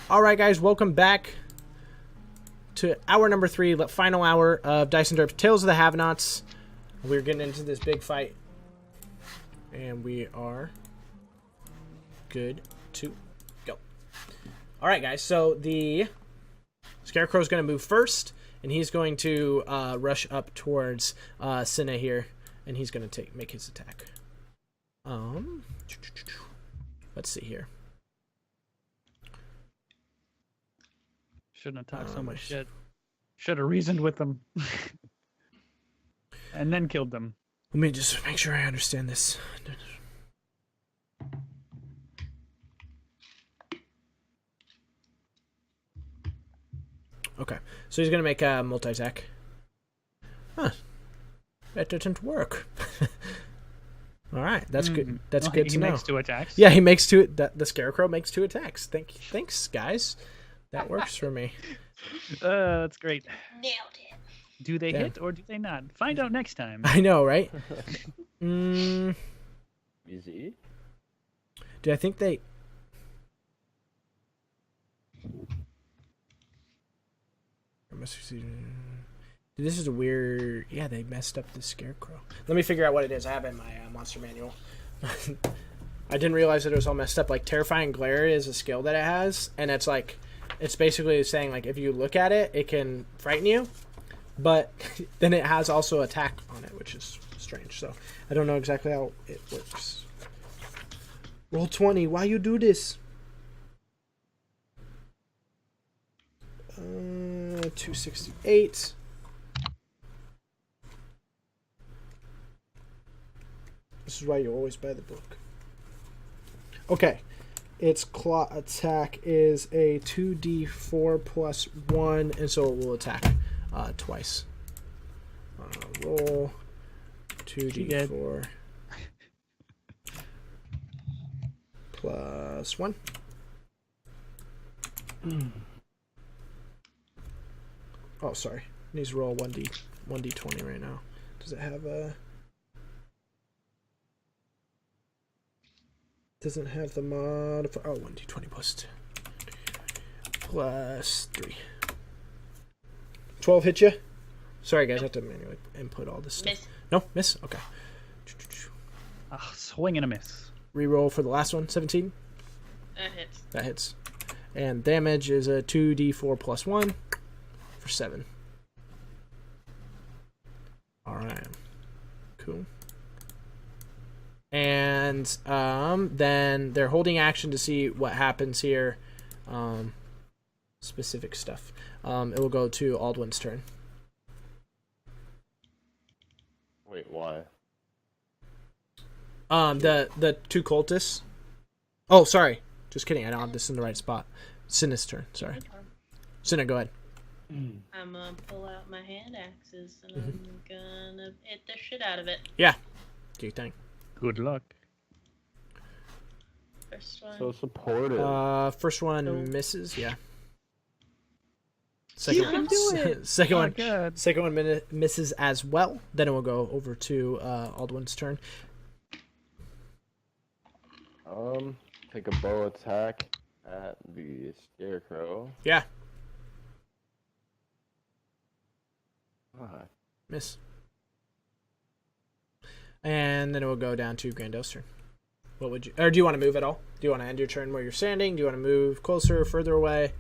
Alright guys, welcome back to hour number 3, the final hour of DiceNDerps Tales of the Have-Nots. We're getting into this big fight. And we are good to go. Alright guys, so the Scarecrow's going to move first, and he's going to rush up towards Cinna here, and he's going to make his attack. Let's see here. Shouldn't have talked so much shit. Should have reasoned with them. And then killed them. Let me just make sure I understand this. Okay, so he's going to make a multi-attack. Huh. That didn't work. Alright, that's good. That's good to know. He makes 2 attacks? Yeah, he makes 2. The Scarecrow makes 2 attacks. Thanks, guys. That works for me. That's great. Nailed it. Do they hit or do they not? Find out next time. I know, right? Easy. Do I think they... This is a weird... Yeah, they messed up the Scarecrow. Let me figure out what it is. I have it in my monster manual. I didn't realize that it was all messed up. Like, Terrifying Glare is a skill that it has, and it's like... It's basically saying, like, if you look at it, it can frighten you, but then it has also attack on it, which is strange. So I don't know exactly how it works. Roll 20. Why you do this? 268. This is why you always buy the book. Okay. Its claw attack is a 2d4 plus 1, and so it will attack twice. Roll 2d4 plus 1. Oh, sorry. It needs to roll 1d20 right now. Does it have a... Doesn't have the modifier. Oh, 1d20 plus 2. Plus 3. 12 hit you? Sorry, guys, I have to manually input all this stuff. Miss. No? Miss? Okay. Swing and a miss. Reroll for the last one. 17? That hits. That hits. And damage is a 2d4 plus 1 for 7. Alright. Cool. And then they're holding action to see what happens here. Specific stuff. It will go to Aldwin's turn. Wait, why? The 2 cultists. Oh, sorry. Just kidding. I don't have this in the right spot. Cinna's turn. Sorry. Cinna, go ahead. I'm gonna pull out my hand axes and I'm gonna hit the shit out of it. Yeah. Do your thing. Good luck. First one. So supportive. First one misses. Yeah. You can do it. Second one. God. Second one misses as well. Then it will go over to Aldwin's turn. Take a bow attack at the Scarecrow. Yeah. Fuck. Miss. And then it will go down to Grandel's turn. What would you... Or do you want to move at all? Do you want to end your turn where you're standing? Do you want to move closer, further away?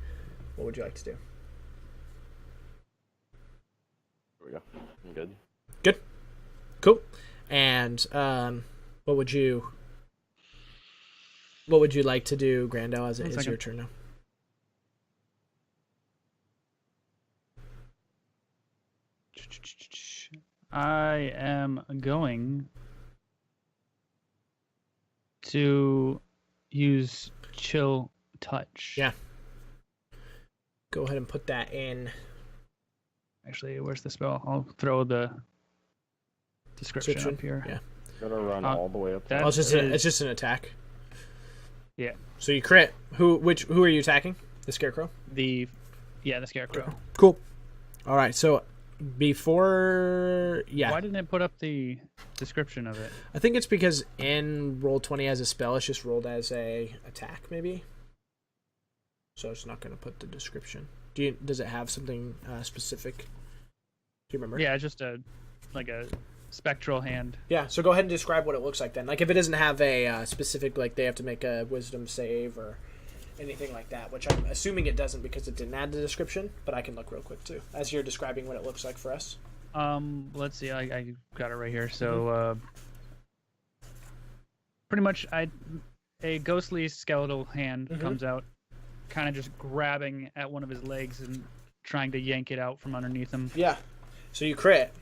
What would you like to do? There we go. I'm good. Good. Cool. And what would you like to do, Grandel, as it is your turn now? I am going to use Chill Touch. Yeah. Go ahead and put that in. Actually, where's the spell? I'll throw the description up here. Yeah. Gonna run all the way up. that- Oh, it's just an attack. Yeah. So you crit. Who are you attacking? The Scarecrow? The Scarecrow. Cool. All right. So before, yeah. Why didn't it put up the description of it? I think it's because in Roll20 as a spell, it's just rolled as a attack, maybe. so it's not going to put the description. Does it have something specific? Do you remember? Yeah, just a spectral hand. Yeah, so go ahead and describe what it looks like then. Like if it doesn't have a specific, like they have to make a wisdom save or anything like that, which I'm assuming it doesn't because it didn't add the description, but I can look real quick too as you're describing what it looks like for us. Let's see. I got it right here. So pretty much a ghostly skeletal hand comes out, kind of just grabbing at one of his legs and trying to yank it out from underneath him. Yeah. So you crit.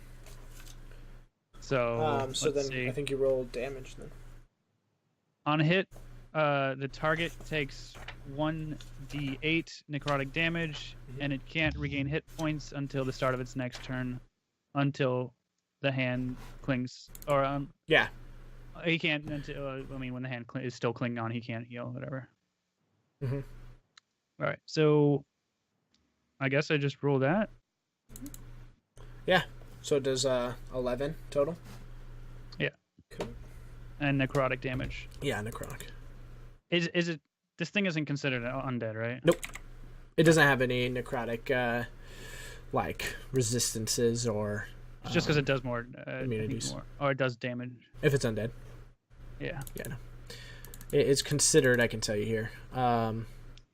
So then see. I think you roll damage then. On a hit, the target takes 1d8 necrotic damage, and it can't regain hit points until the start of its next turn, until the hand clings. Or yeah, he can't until when the hand is still clinging on, he can't heal, whatever. Mm-hmm. All right, so I guess I just roll that. Yeah. So it does 11 total. Yeah. Cool. And necrotic damage. Yeah, necrotic. Is it? This thing isn't considered undead, right? Nope. It doesn't have any necrotic like resistances or. It's just because it does more immunities, or it does damage. If it's undead. Yeah. Yeah. No. It's considered. I can tell you here.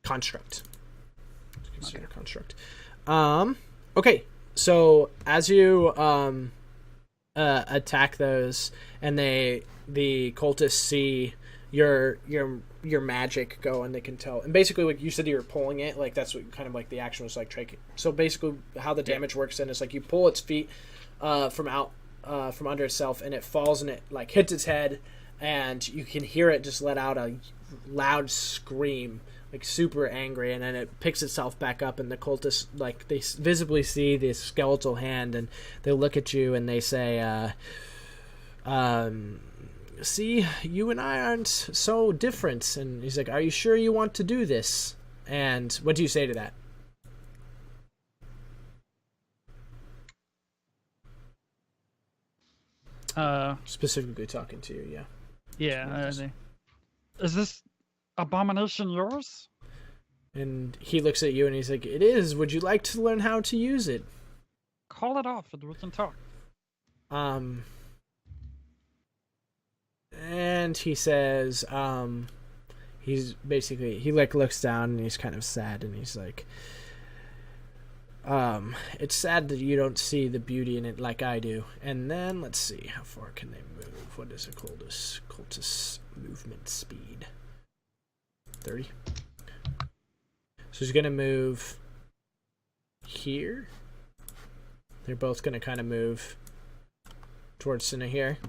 Construct. It's considered construct. Okay. So as you attack those, and the cultists see your magic go, and they can tell. And basically, like you said, you're pulling it. Like that's what kind of like the action was like. So basically, how the damage works then is like you pull its feet from under itself, and it falls, and it like hits its head, and you can hear it just let out a loud scream. Like super angry, and then it picks itself back up, and the cultists like they visibly see this skeletal hand, and they look at you and they say, "See, you and I aren't so different." And he's like, "Are you sure you want to do this?" And what do you say to that? Specifically talking to you, yeah. Yeah. Is this abomination yours? And he looks at you and he's like, "It is. Would you like to learn how to use it?" Call it off and we can talk. And he says, he's basically, he like looks down and he's kind of sad, and he's like, it's sad that you don't see the beauty in it like I do. And then let's see, how far can they move? What is a cultist movement speed? 30. So he's gonna move here. They're both gonna kind of move towards center here.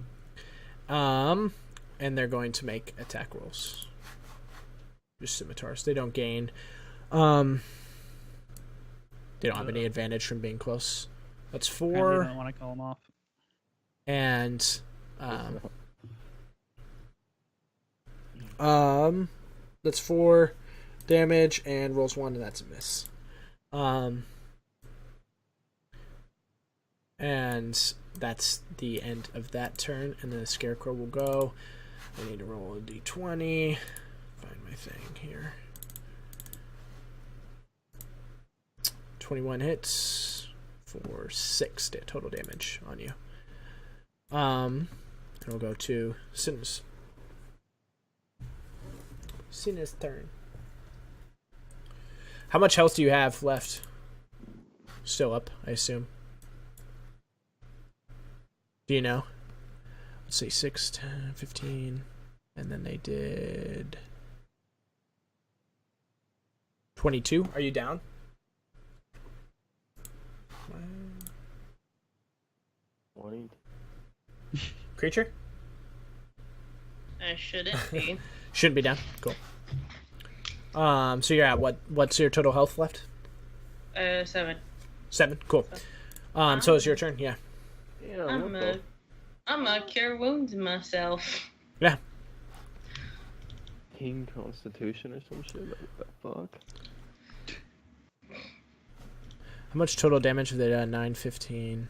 And they're going to make attack rolls. Just scimitars. They don't gain. They don't have any advantage from being close. That's 4. I don't want to call them off. And that's 4 damage, and rolls 1, and that's a miss. And that's the end of that turn, and then the scarecrow will go. I need to roll a d20. Find my thing here. 21 hits for 6 total damage on you. And we'll go to Sin's turn. How much health do you have left? Still up, I assume. Do you know? Let's see, 6, 10, 15. And then they did 22. Are you down? Creature? I shouldn't be. Shouldn't be down. Cool. So you're at what? What's your total health left? 7. 7. Cool. So it's your turn. Yeah. Yeah, I'm a cure wounds myself. Yeah. King Constitution or some shit. What the fuck? How much total damage have they done? 9, 15.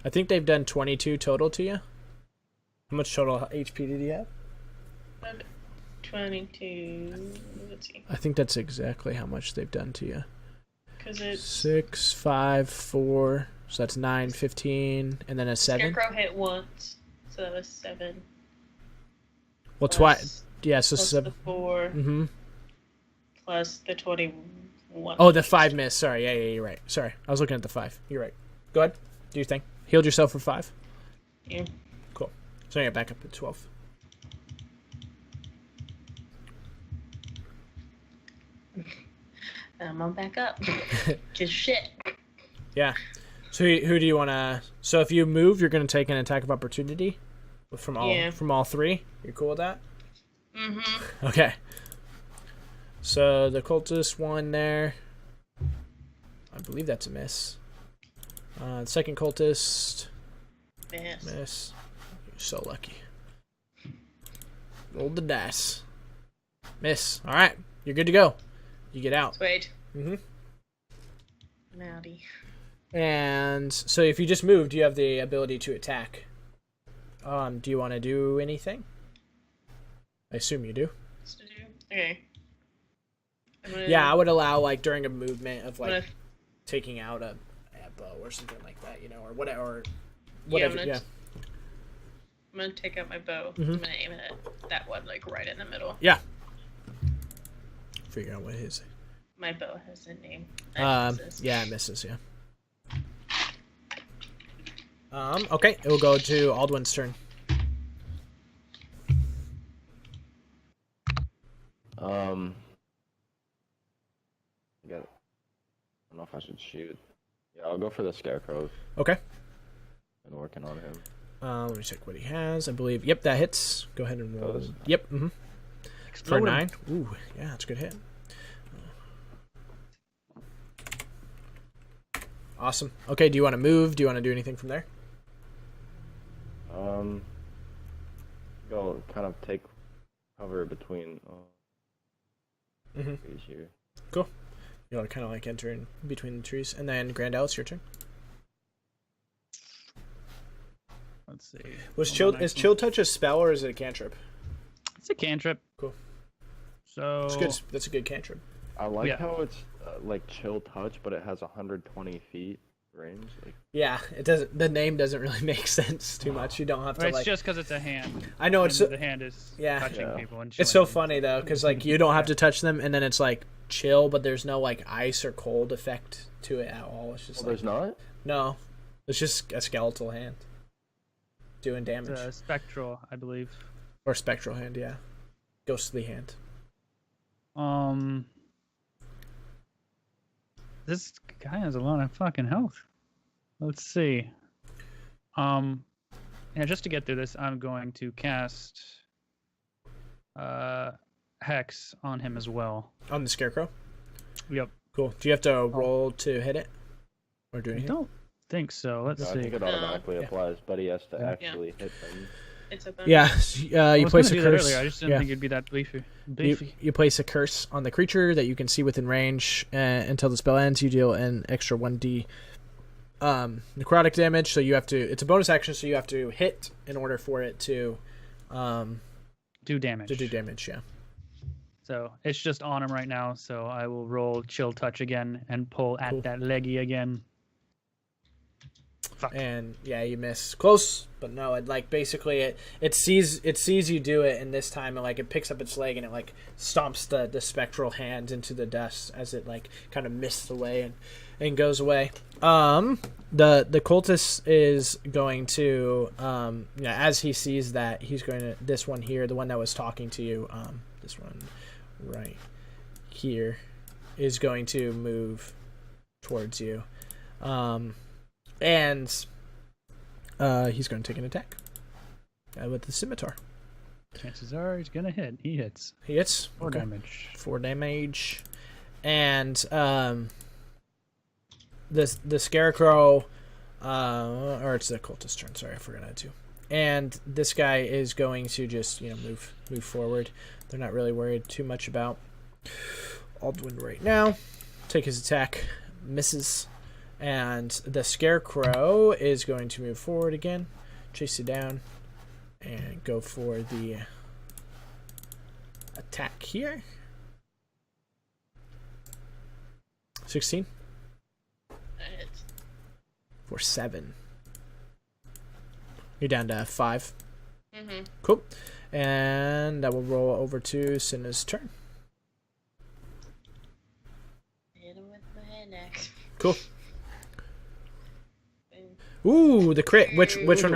I think they've done 22 total to you. How much total HP did you have? 22. Let's see. I think that's exactly how much they've done to you. Because it's 6, 5, 4. So that's 9, 15, and then a 7. Scarecrow hit once, so that was 7. Well, Plus- twice. Yeah, so plus 7. the 4 Mm-hmm. plus the 21. Oh, the 5 missed. Sorry. Yeah, you're right. Sorry. I was looking at the 5. You're right. Go ahead. Do your thing. Healed yourself for 5. Yeah. Cool. So you're back up to 12. I'm back up. Just shit. Yeah. So who do you want to... So if you move, you're going to take an attack of opportunity from all 3. You're cool with that? Mm-hmm. Okay. So the cultist one there. I believe that's a miss. The second cultist. Miss. Miss. You're so lucky. Roll the dice. Miss. All right. You're good to go. You get out. Wait. Mm-hmm. Naughty. And so if you just moved, you have the ability to attack. Do you want to do anything? I assume you do. What's to do? Okay. Yeah, I would allow like during a movement of like gonna- taking out a bow or something like that, you know, or whatever. Or Yeah, whatever. I'm gonna take out my bow. Mhm. I'm gonna aim it at that one, like right in the middle. Yeah. Figure out what his. My bow has a name. It misses. Yeah, it misses. Yeah. Okay, it will go to Aldwin's turn. I don't know if I should shoot. Yeah, I'll go for the scarecrow. Okay. And working on him. Let me check what he has. I believe. Yep, that hits. Go ahead and roll. Does? Yep. Mm-hmm. For Explode 9. Ooh, yeah, that's a good hit. Awesome. Okay, do you want to move? Do you want to do anything from there? Go kind of take cover between Mm-hmm. trees here. Cool. You want to kind of like enter in between the trees, and then Grandel, it's your turn. Let's see. Was Hold on, is chill touch a spell or is it a cantrip? It's a cantrip. Cool. So It's good. That's a good cantrip. I like Yeah. how it's like chill touch, but it has 120 feet range. Like, Yeah, it doesn't. The name doesn't really make sense too much. You don't have to it's like. just because it's a hand. I know it's. And the hand is Yeah. touching Yeah. people and It's so chilling. funny though, because like you don't have to touch them, and then it's like chill, but there's no like ice or cold effect to it at all. It's just well, there's not. no, it's just a skeletal hand doing damage, It's spectral, I believe. or spectral hand, yeah, ghostly hand. This guy has a lot of fucking health. Let's see. Yeah, just to get through this, I'm going to cast Hex on him as well. On the scarecrow. Yep. Cool. Do you have to roll to hit it, or do I anything? don't think so. Let's No, I see. think it automatically Yeah. applies, but he has to Yeah. actually hit them. It's a Yeah, I you was place a gonna do that curse. earlier. I just didn't yeah. think it'd be that beefy. You place a curse on the creature that you can see within range until the spell ends. You deal an extra 1d necrotic damage. So you have to. It's a bonus action, so you have to hit in order for it to do damage. to do damage. Yeah. So it's just on him right now. So I will roll Chill Touch again and pull at Cool. that leggy again. Fuck. And yeah, you miss close, but no. It like basically it sees you do it, and this time it picks up its leg and it like stomps the spectral hand into the dust as it like kind of mists away and goes away. The cultist is going to as he sees that, he's going to, this one here, the one that was talking to you, this one right here, is going to move towards you. And he's going to take an attack with the scimitar. Chances are he's gonna hit. He hits. He hits 4 Okay. damage. 4 damage, and the scarecrow, or it's the cultist turn. Sorry, I forgot to. And this guy is going to just move forward. They're not really worried too much about Aldwin right now. Take his attack, misses. And the scarecrow is going to move forward again, chase you down, and go for the attack here. 16 That hits. for 7. You're down to 5. Mm-hmm. Cool. And that will roll over to Cinna's turn. Hit him with my hand axe. Cool. Boom. Ooh, the crit. Which one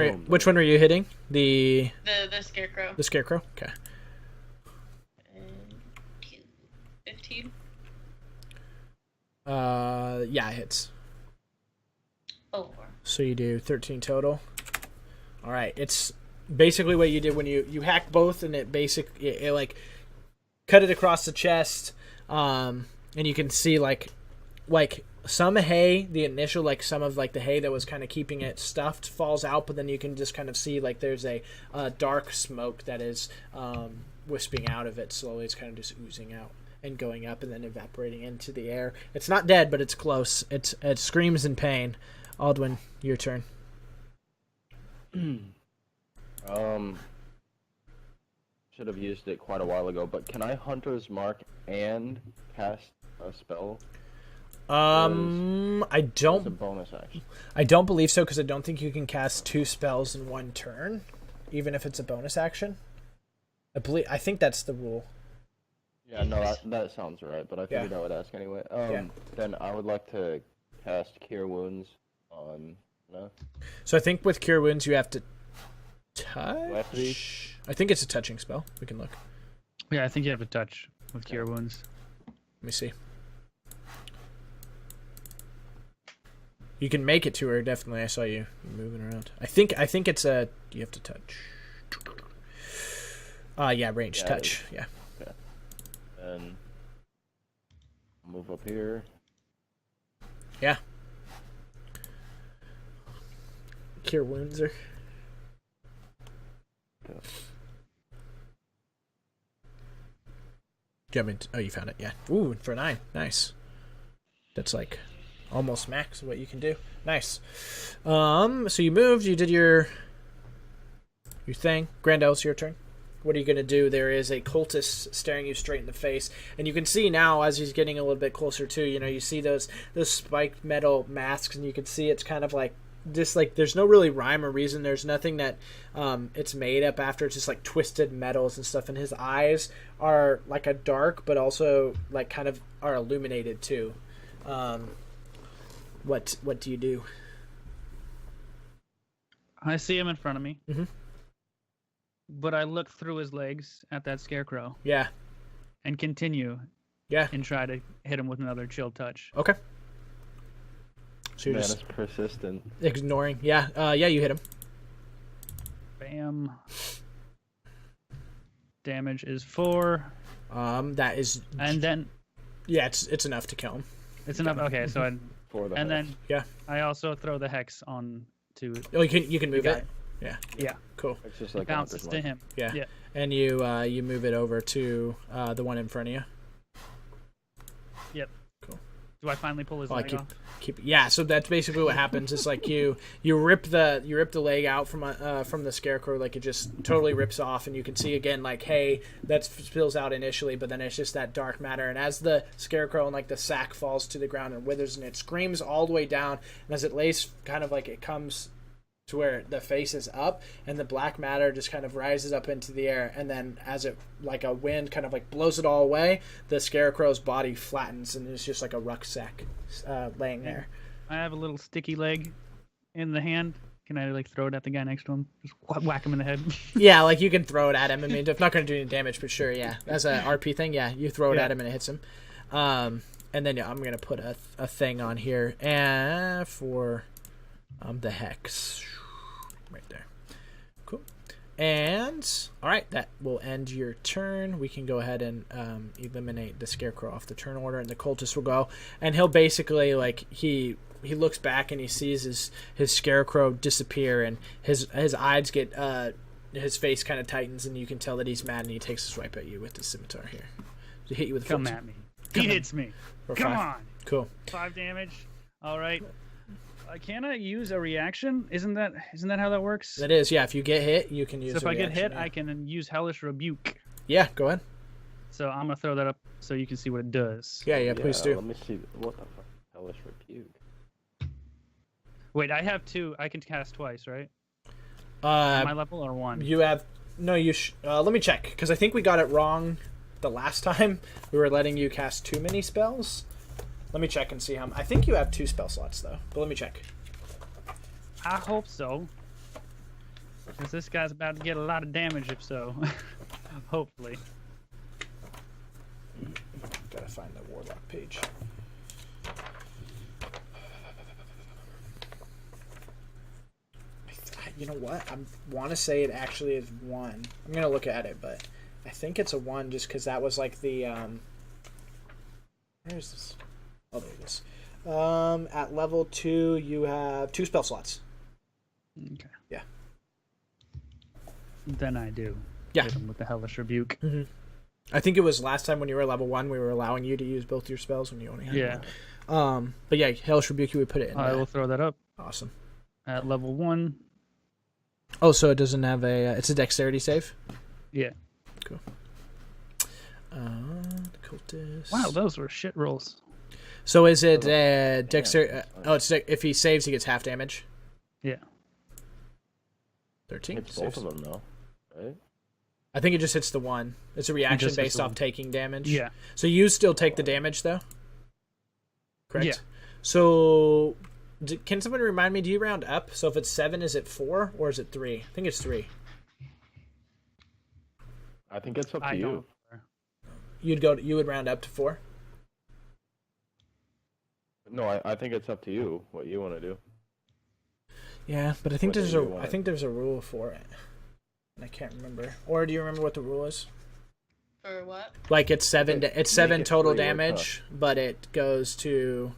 are you hitting? The The scarecrow. scarecrow. Okay. And 15. Yeah, it hits. 4. So you do 13 total. All right, it's basically what you did when you hack both, and it like cut it across the chest, and you can see like some hay, the initial like some of like the hay that was kind of keeping it stuffed falls out, but then you can just kind of see like there's a dark smoke that is wisping out of it slowly. It's kind of just oozing out and going up and then evaporating into the air. It's not dead, but it's close. It screams in pain. Aldwin, your turn. Should have used it quite a while ago, but can I Hunter's Mark and cast a spell? I It's a don't bonus action. believe so, because I don't think you can cast 2 spells in one turn, even if it's a bonus action. I think that's the rule. Yeah, no, that sounds right, but I figured I would ask anyway. Then I would like to cast Cure Wounds on... No? So I think with Cure Wounds you have to have to be? touch. I think it's a touching spell. We can look. Yeah, I think you have to touch with Cure Wounds. Let me see. You can make it to her, definitely. I saw you moving around. I think it's a... You have to touch. Yeah, ranged touch. Yeah. Okay. And move up here. Yeah. Cure Wounds her. Okay. Do you have me oh, you found it. Yeah. Ooh, for 9. Nice. That's like almost max what you can do. Nice. So you moved. You did your thing. Grandel's your turn. What are you going to do? There is a cultist staring you straight in the face. And you can see now, as he's getting a little bit closer too, you see those spiked metal masks, and you can see it's kind of like, just like, there's no really rhyme or reason. There's nothing that it's made up after. It's just like twisted metals and stuff. And his eyes are like a dark, but also like kind of are illuminated too. What do you do? I see him in front of me. Mm-hmm. But I look through his legs at that scarecrow Yeah. and continue Yeah. and try to hit him with another chill touch. Okay. So you're Man, just it's persistent. ignoring. Yeah. Yeah, you hit him. Bam. Damage is 4. That is. And then Yeah, it's enough to kill him. it's enough. Okay, so For the and then Yeah. I also throw the hex on to Oh, you can move guy. it. Yeah. Yeah. Cool. It's just like bounces to him. Yeah. Yeah. And you move it over to the one in front of you. Yep. Cool. Do I finally pull his Oh, I leg off? Yeah, so that's basically what happens. It's like you rip the leg out from the scarecrow, like it just totally rips off, and you can see again like hay that spills out initially, but then it's just that dark matter. And as the scarecrow and like the sack falls to the ground and withers, and it screams all the way down, and as it lays kind of like it comes to where the face is up, and the black matter just kind of rises up into the air, and then as it like a wind kind of like blows it all away, the scarecrow's body flattens, and it's just like a rucksack laying there. I have a little sticky leg in the hand. Can I like throw it at the guy next to him? Just whack him in the head. Yeah, like you can throw it at him. I mean, it's not going to do any damage, but sure, yeah. As a RP thing, yeah, you throw it at him and it hits him. And then I'm going to put a thing on here for the hex. Right there. Cool. And, all right, that will end your turn. We can go ahead and eliminate the scarecrow off the turn order, and the cultist will go. And he'll basically, like, he looks back and he sees his scarecrow disappear, and his eyes get, his face kind of tightens, and you can tell that he's mad, and he takes a swipe at you with the scimitar here. To hit you with Come at me. He hits me. Come on. Cool. 5 damage. All right. Can I use a reaction? Isn't that how that works? That is, yeah. If you get hit, you can use. So if I get hit, yeah. I can use Hellish Rebuke. Yeah, go ahead. So I'm gonna throw that up so you can see what it does. Yeah, please do. Let me see. What the fuck? Hellish Rebuke. Wait, I have 2. I can cast twice, right? My level or 1? You have no. Let me check because I think we got it wrong the last time. We were letting you cast too many spells. Let me check and see how. I think you have 2 spell slots though, but let me check. I hope so. Because this guy's about to get a lot of damage if so. Hopefully. Gotta find the Warlock page. You know what? I want to say it actually is 1. I'm gonna look at it, but I think it's a 1 just because that was like the Where is this? Oh, there it is. At level 2, you have 2 spell slots. Okay. Yeah. Then I do. Yeah. Hit him with the Hellish Rebuke. Mm-hmm. I think it was last time when you were level 1, we were allowing you to use both your spells when you only had one. But yeah, Hellish Rebuke, you would put it in. I will throw that up. Awesome. At level 1. Oh, so it doesn't have a. It's a dexterity save. Yeah. Cool. Cultist. Wow, those were shit rolls. So is it dexterity? It's if he saves, he gets half damage. Yeah. 13. It's both of them though, right? I think it just hits the one. It's a reaction based off taking damage. Yeah. So you still take the damage though. Correct. Yeah. So, can someone remind me? Do you round up? So if it's 7, is it 4 or is it 3? I think it's 3. I think it's up to you. You would round up to 4. No, I think it's up to you what you want to do. Yeah, but I think there's a rule for it. I can't remember. Or do you remember what the rule is? For what? Like it's 7. It's 7 total 3 or damage, but it goes to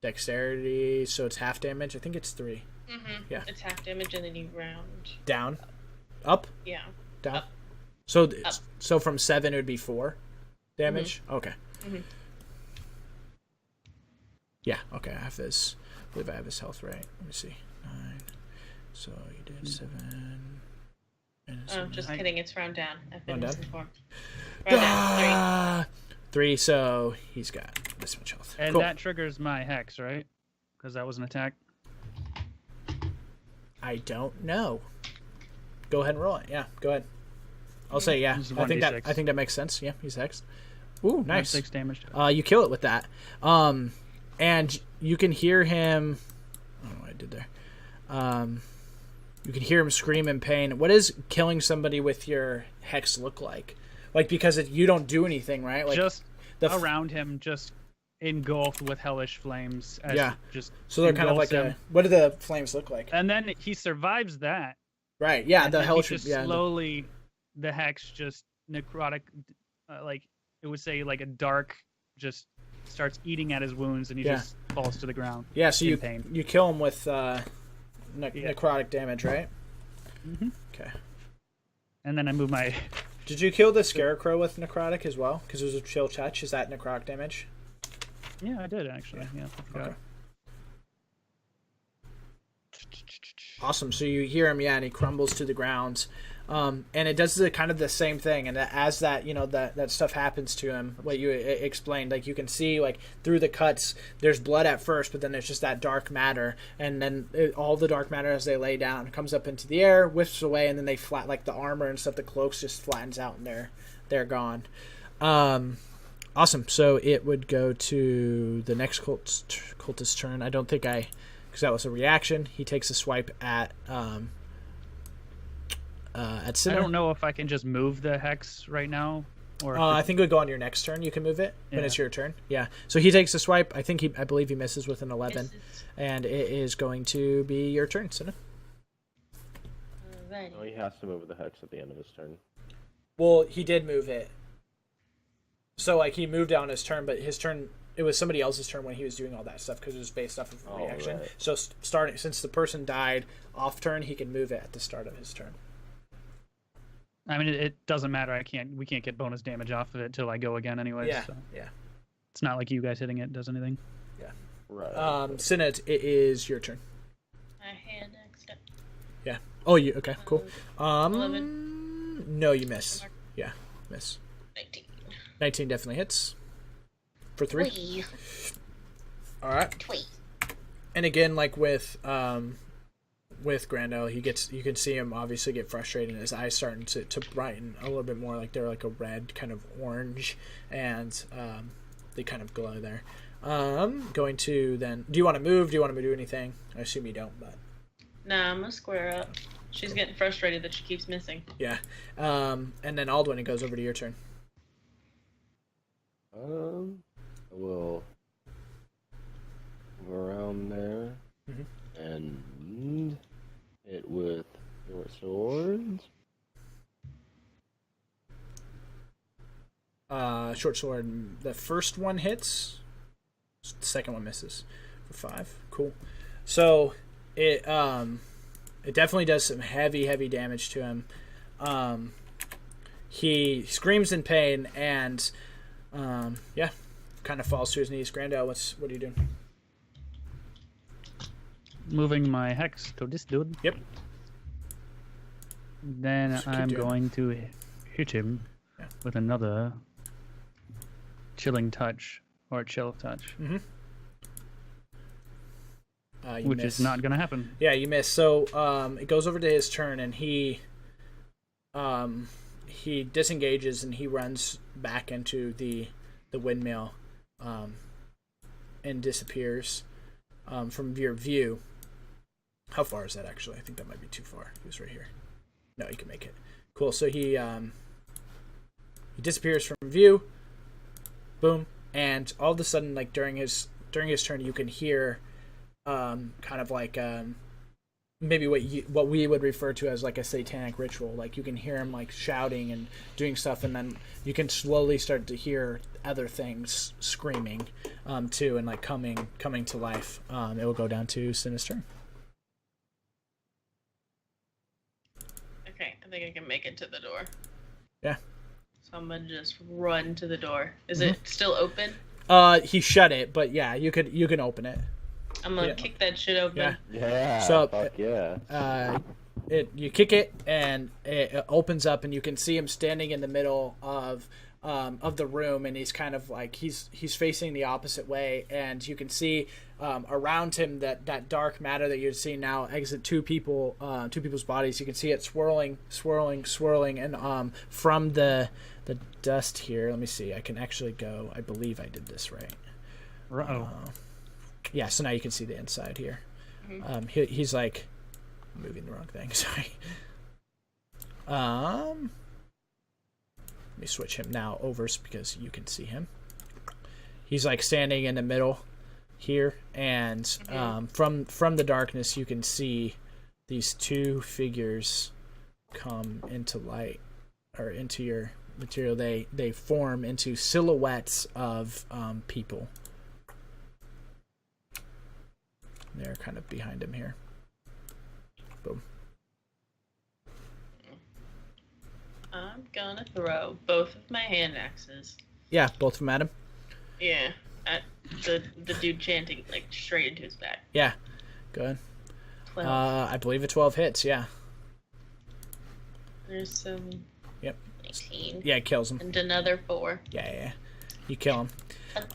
dexterity, so it's half damage. I think it's 3. Mm-hmm. Yeah. It's half damage and then you round. Down, up, Yeah. down. Up. So from 7 it would be 4 damage. Mm-hmm. Okay. Mm-hmm. Yeah. Okay. I believe I have his health right. Let me see. 9. So you did 7. Oh, just kidding. It's round down. I've been Round down? misinformed. Round down. 3. So he's got this much health. And cool. that triggers my hex, right? Because that was an attack. I don't know. Go ahead and roll it. Yeah. Go ahead. I'll say yeah. This is I think 1d6. that makes sense. Yeah, he's hexed. Ooh, nice. 6 damage. You kill it with that. And you can hear him. I don't know what I did there. You can hear him scream in pain. What does killing somebody with your hex look like? Like, because you don't do anything, right? Like just around him, just engulfed with hellish flames. Just so they're kind of like him. what do the flames look like? And then he survives that. Right. Yeah. The hellish. Just slowly, the hex just necrotic, like it would say, like a dark, just starts eating at his wounds, and he just falls to the ground. Yeah. So you kill him with necrotic damage, right? Mm-hmm. Okay. And then I move my. Did you kill the scarecrow with necrotic as well? Because it was a chill touch. Is that necrotic damage? Yeah, I did actually. Yeah. I forgot. Okay. Awesome. So you hear him, and he crumbles to the ground. And it does the same thing. And as that, that stuff happens to him, what you explained, like you can see, like through the cuts, there's blood at first, but then there's just that dark matter, and then all the dark matter as they lay down comes up into the air, whiffs away, and then they flat, like the armor and stuff, the cloaks just flattens out, and they're gone. Awesome. So it would go to the next cultist's turn. I don't think because that was a reaction. He takes a swipe at Sinner. I don't know if I can just move the hex right now, or I think it would go on your next turn. You can move it when it's your turn. Yeah. So he takes a swipe. I believe he misses with an 11, and it is going to be your turn, Sinner. Alrighty. No, he has to move the hex at the end of his turn. Well, he did move it. So like he moved on his turn, but his turn. It was somebody else's turn when he was doing all that stuff because it was based off of a reaction. Right. So starting since the person died off turn, he can move it at the start of his turn. I mean, it doesn't matter. We can't get bonus damage off of it till I go again, anyway. Yeah, so. yeah. It's not like you guys hitting it does anything. Yeah. Right. Sinner, it is your turn. I hand next up. Yeah. Oh, you okay? Cool. 11. No, you miss. Yeah, miss. 19. 19 definitely hits. For 3. Wee. Alright. Tweet. And again, like with Grandel, you can see him obviously get frustrated, and his eyes starting to brighten a little bit more, like they're like a red kind of orange, and they kind of glow there. Going to then, do you want to move? Do you want to do anything? I assume you don't, but Nah, I'm gonna square up. She's getting frustrated that she keeps missing. yeah. And then Aldwin, it goes over to your turn. I will go around there and hit with short swords. Short sword. The first one hits. The second one misses for 5. Cool. So it definitely does some heavy damage to him. He screams in pain and kind of falls to his knees. Grandel, what are you doing? Moving my hex to this dude. Yep. Then Just keep I'm doing it. going to hit him with another chilling touch or chill touch, which miss. is not going to happen. Yeah, you miss. So it goes over to his turn, and he disengages and he runs back into the windmill, and disappears from your view. How far is that actually? I think that might be too far. He was right here. No, you can make it. Cool. So he disappears from view. Boom. And all of a sudden, like during his turn, you can hear kind of like maybe what we would refer to as like a satanic ritual. Like you can hear him like shouting and doing stuff, and then you can slowly start to hear other things screaming too, and like coming to life. It will go down to Sinister. Okay, I think I can make it to the door. Yeah. So I'm gonna just run to the door. Is it still open? He shut it, but yeah, you can open it. I'm gonna kick that shit open. Yeah. Yeah. So, fuck yeah. You kick it and it opens up, and you can see him standing in the middle of the room, and he's kind of like he's facing the opposite way, and you can see around him that dark matter that you're seeing now exit two people's bodies. You can see it swirling, and from the dust here. Let me see. I can actually go. I believe I did this right. Yeah. So now you can see the inside here. He's like moving the wrong thing. Sorry. Let me switch him now over because you can see him. He's like standing in the middle here, and from the darkness you can see these two figures come into light, or into your material. They form into silhouettes of people. They're kind of behind him here. Boom. I'm gonna throw both of my hand axes. Yeah, both of them at him. Yeah, at the dude chanting like straight into his back. Yeah, good. 12. I believe a 12 hits. Yeah. There's some. Yep. 19. Yeah, it kills him. And another 4. Yeah. You kill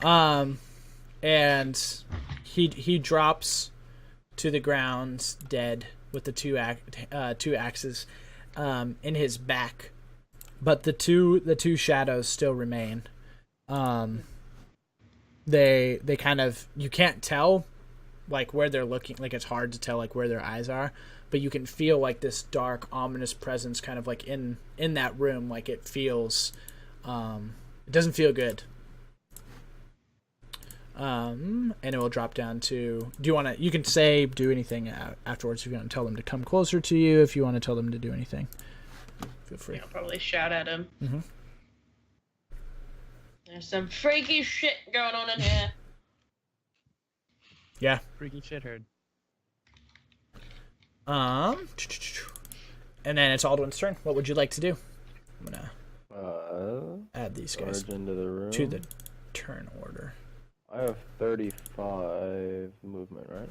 him. And he drops to the ground dead with the two axes in his back, but the two shadows still remain. They kind of, you can't tell like where they're looking, like it's hard to tell like where their eyes are, but you can feel like this dark ominous presence kind of like in that room. Like it feels it doesn't feel good. And it will drop down to, you can do anything afterwards. If you want to tell them to come closer to you, if you want to tell them to do anything, feel free. Yeah, I'll probably shout at him. There's some freaky shit going on in here. Yeah. Freaky shit herd. And then it's Aldwin's turn. What would you like to do? I'm gonna add these guys Into the room. to the turn order. I have 35 movement, right?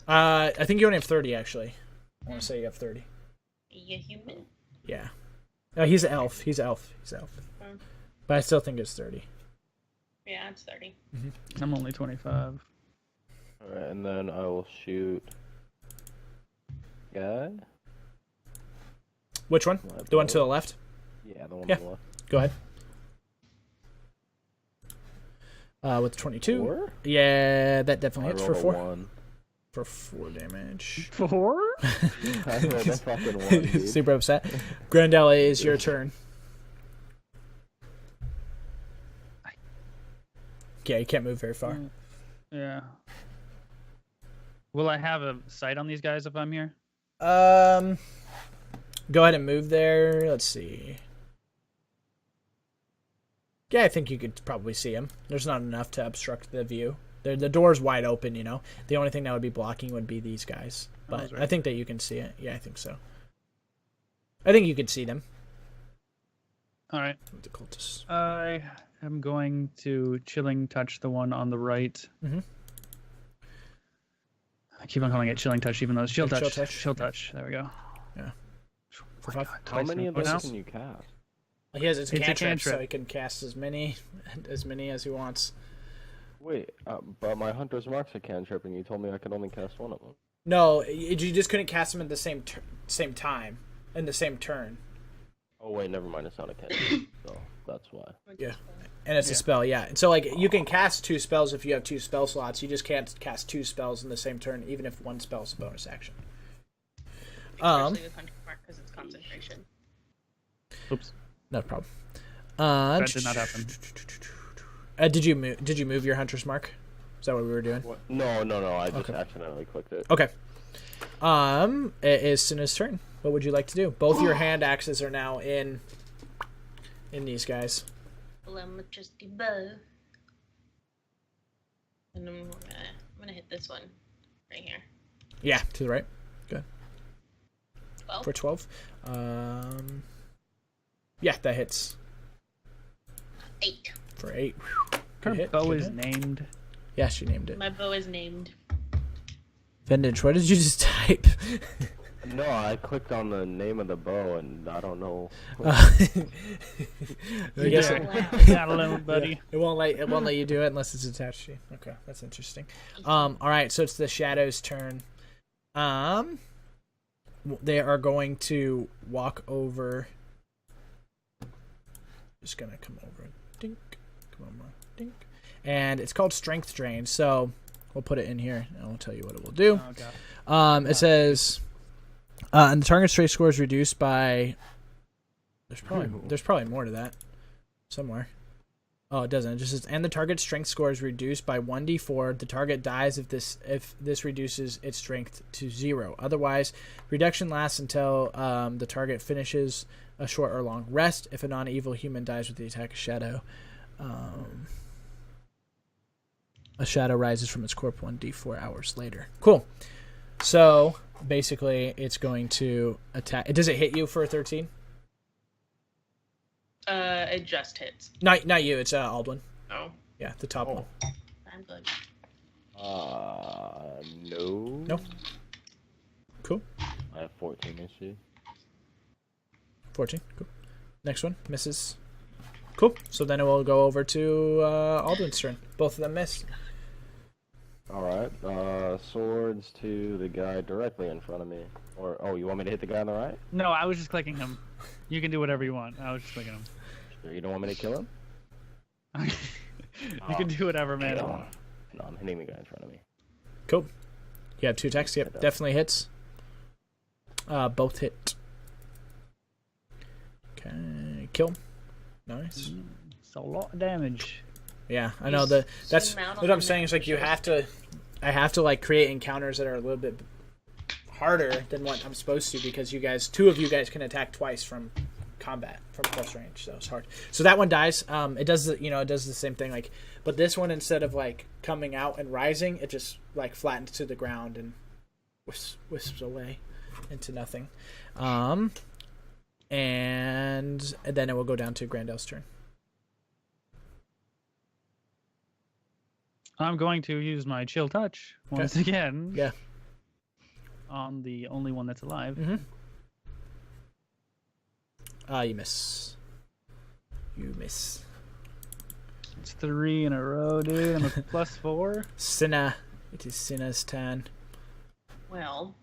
I think you only have 30 actually. I want to say you have 30. You human? Yeah. No, he's an elf. He's an elf. But I still think it's 30. Yeah, it's 30. I'm only 25. Alright, and then I will shoot. Guy? Which one? The one to the left? Yeah, the one Yeah. on the left. Go ahead. With 22. 4? Yeah, that definitely hits for rolled a 4. 1. For 4 damage. 4? I rolled a fucking 1, dude. Super upset. Grandel, it is your turn. Yeah, you can't move very far. Yeah. Will I have a sight on these guys if I'm here? Go ahead and move there. Let's see. Yeah, I think you could probably see him. There's not enough to obstruct the view. The door's wide open, you know. The only thing that would be blocking would be these guys. But right. I think that you can see it. Yeah, I think so. I think you could see them. All right. The cultists. I am going to chilling touch the one on the right. Mm-hmm. I keep on calling it chilling touch, even though it's chill touch. Chill touch. Chill touch. There we go. Yeah. For 5. How many of those can you cast? He has his It's a cantrip, cantrip. so he can cast as many as he wants. Wait, but my Hunter's Mark's a cantrip, and you told me I could only cast one of them. No, you just couldn't cast them at the same time, in the same turn. Oh wait, never mind. It's not a cantrip, so that's why. Yeah. And it's a spell, yeah. And so, like, you can cast 2 spells if you have 2 spell slots. You just can't cast 2 spells in the same turn, even if one spell is a bonus action. Especially with Hunter Mark because it's concentration. Oops. No problem. That did not happen. Did you move your Hunter's Mark? Is that what we were doing? What? No. I just accidentally clicked it. Okay. It is Cinna's turn. What would you like to do? Both your hand axes are now in these guys. Well, I'm gonna just do bow. And I'm gonna hit this one right here. Yeah, to the right. Good. 12. For 12. Yeah, that hits. 8. For 8. Her hit, bow good is hit. named. Yeah, she named it. My bow is named. Vintage, what did you just type? No, I clicked on the name of the bow, and I don't know. I guess Yeah. it, Got alone, buddy. it won't let you do it unless it's attached to you. Okay, that's interesting. All right, so it's the Shadow's turn. They are going to walk over. Just gonna come over. Dink. Come on, dink. And it's called Strength Drain. So we'll put it in here, and we'll tell you what it will do. Oh, God. It says, and the target strength score is reduced by. There's probably more to that, somewhere. Oh, it doesn't. It just says, and the target strength score is reduced by 1d4. The target dies if this reduces its strength to 0. Otherwise, reduction lasts until the target finishes a short or long rest. If a non-evil human dies with the attack of Shadow, a shadow rises from its corpse 1d4 hours later. Cool. So basically, it's going to attack. Does it hit you for a 13? It just hits. Not you. It's Aldwin. Oh. Yeah, the top one. I'm good. No. Nope. Cool. I have 14 issue. 14. Cool. Next one misses. Cool. So then it will go over to Aldwin's turn. Both of them missed. Alright, swords to the guy directly in front of me. Or, oh, you want me to hit the guy on the right? No, I was just clicking him. You can do whatever you want. I was just clicking him. Sure you don't want me to kill him? You can do whatever, man. No, I'm hitting the guy in front of me. Cool. You have 2 attacks. Yep, definitely hits. Both hit. Okay, kill. Nice. It's a lot of damage. Yeah, I know that's what I'm saying. Is like I have to like create encounters that are a little bit harder than what I'm supposed to because 2 of you guys can attack twice from combat from close range, so it's hard. So that one dies. It does the same thing. Like, but this one instead of like coming out and rising, it just like flattens to the ground and wisps away into nothing. And then it will go down to Grandel's turn. I'm going to use my chill touch once again. Yeah. on the only one that's alive. You miss. You miss. It's 3 in a row, dude. I'm a +4. Cinna. It is Cinna's turn. Well,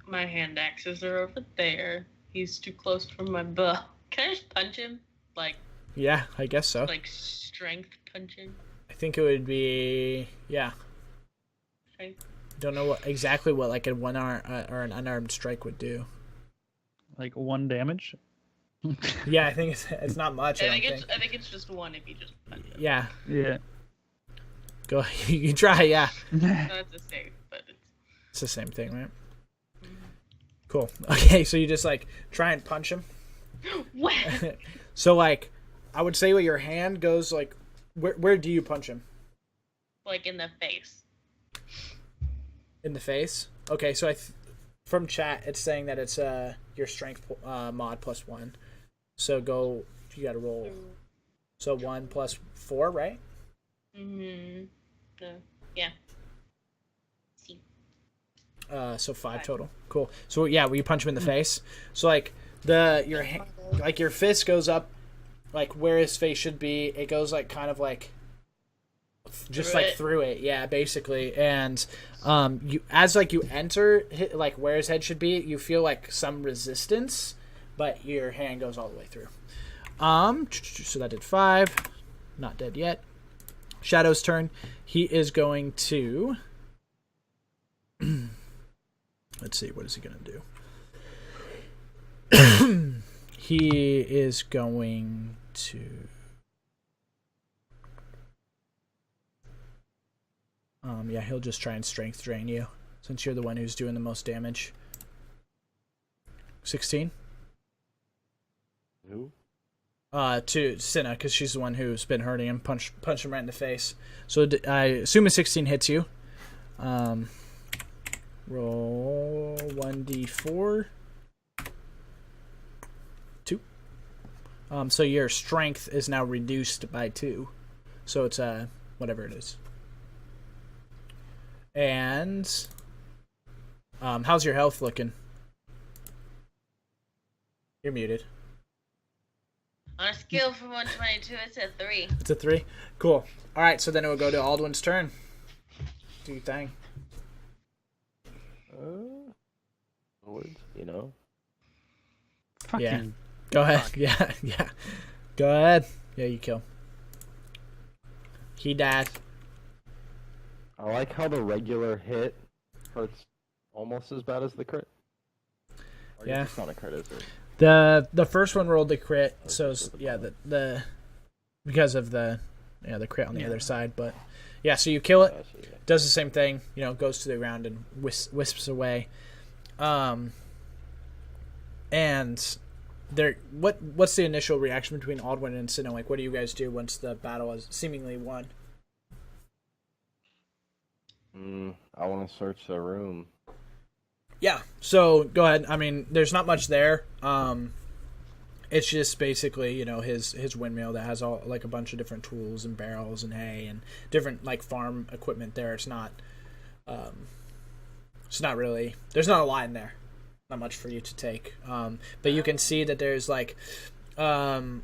my hand axes are over there. He's too close for my bow. Can I just punch him? Like, Yeah, I guess so. like strength punching? I think it would be, yeah. Strength. Don't know exactly what like a one arm or an unarmed strike would do. Like 1 damage. Yeah, I think it's not much. I think it's just 1 if you just punch him. Yeah. Yeah. Go. You try. Yeah. No, it's a save, but It's the same thing, right? Cool. Okay, so you just like try and punch him. What? So like, I would say your hand goes like, where do you punch him? Like in the face. In the face. Okay, so from chat it's saying that it's your strength mod +1. So go. You got to roll. So 1 + 4, right? Yeah. So 5 total. Cool. So yeah, you punch him in the face. So like your fist goes up, like where his face should be. It goes like kind of like just through it. Yeah, basically. And you as like you enter like where his head should be, you feel like some resistance, but your hand goes all the way through. So that did 5. Not dead yet. Shadow's turn. He is going to. Let's see, what is he going to do? He is going to... yeah, he'll just try and strength drain you, since you're the one who's doing the most damage. 16? Who? To Cinna, because she's the one who's been hurting him. Punch him right in the face. So I assume a 16 hits you. Roll 1d4. 2. So your strength is now reduced by 2. So it's whatever it is. And how's your health looking? You're muted. On a scale from 1 to 22, it's a 3. It's a 3? Cool. Alright, so then it will go to Aldwin's turn. Do your thing. You know? Fucking Yeah. Go ahead. fuck. Yeah. Go ahead. Yeah, you kill. He died. I like how the regular hit hurts almost as bad as the crit. Or Yeah. It's not a crit, is it? The first one rolled the crit, so yeah, the because of the crit on the other side, but yeah, so you kill it, does the same thing, goes to the ground and wisps away. And there, what's the initial reaction between Aldwin and Cinna? Like, what do you guys do once the battle is seemingly won? I want to search the room. Yeah, so go ahead. I mean, there's not much there. It's just basically, his windmill that has all like a bunch of different tools and barrels and hay and different like farm equipment there. It's not really. There's not a lot in there. Not much for you to take. But you can see that there's like, the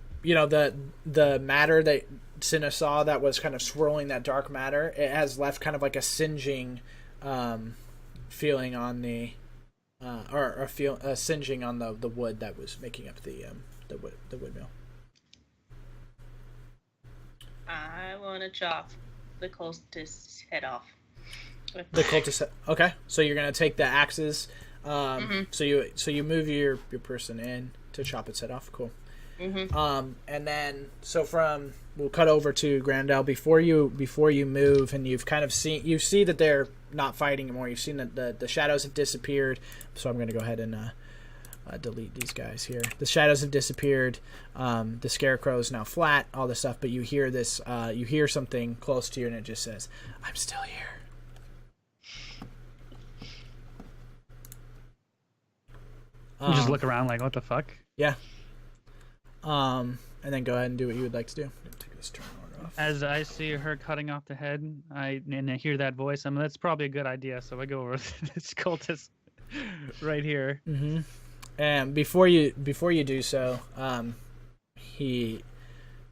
matter that Cinna saw that was kind of swirling that dark matter. It has left kind of like a singeing feeling on the. Or singeing on the wood that was making up the windmill. I want to chop the cultist's head off. The cultist. Okay, so you're gonna take the axes. So you move your person in to chop its head off. Cool. And then we'll cut over to Grandel before you move, and you've kind of you see that they're not fighting anymore. You've seen that the shadows have disappeared. So I'm going to go ahead and delete these guys here. The shadows have disappeared. The scarecrow is now flat. All this stuff, but you hear this. You hear something close to you, and it just says, "I'm still here." You just look around like, what the fuck? Yeah. And then go ahead and do what you would like to do. I'm gonna take this turn order off. As I see her cutting off the head, and I hear that voice, that's probably a good idea. So I go over to this cultist. right here. Mm-hmm. And before you do so, he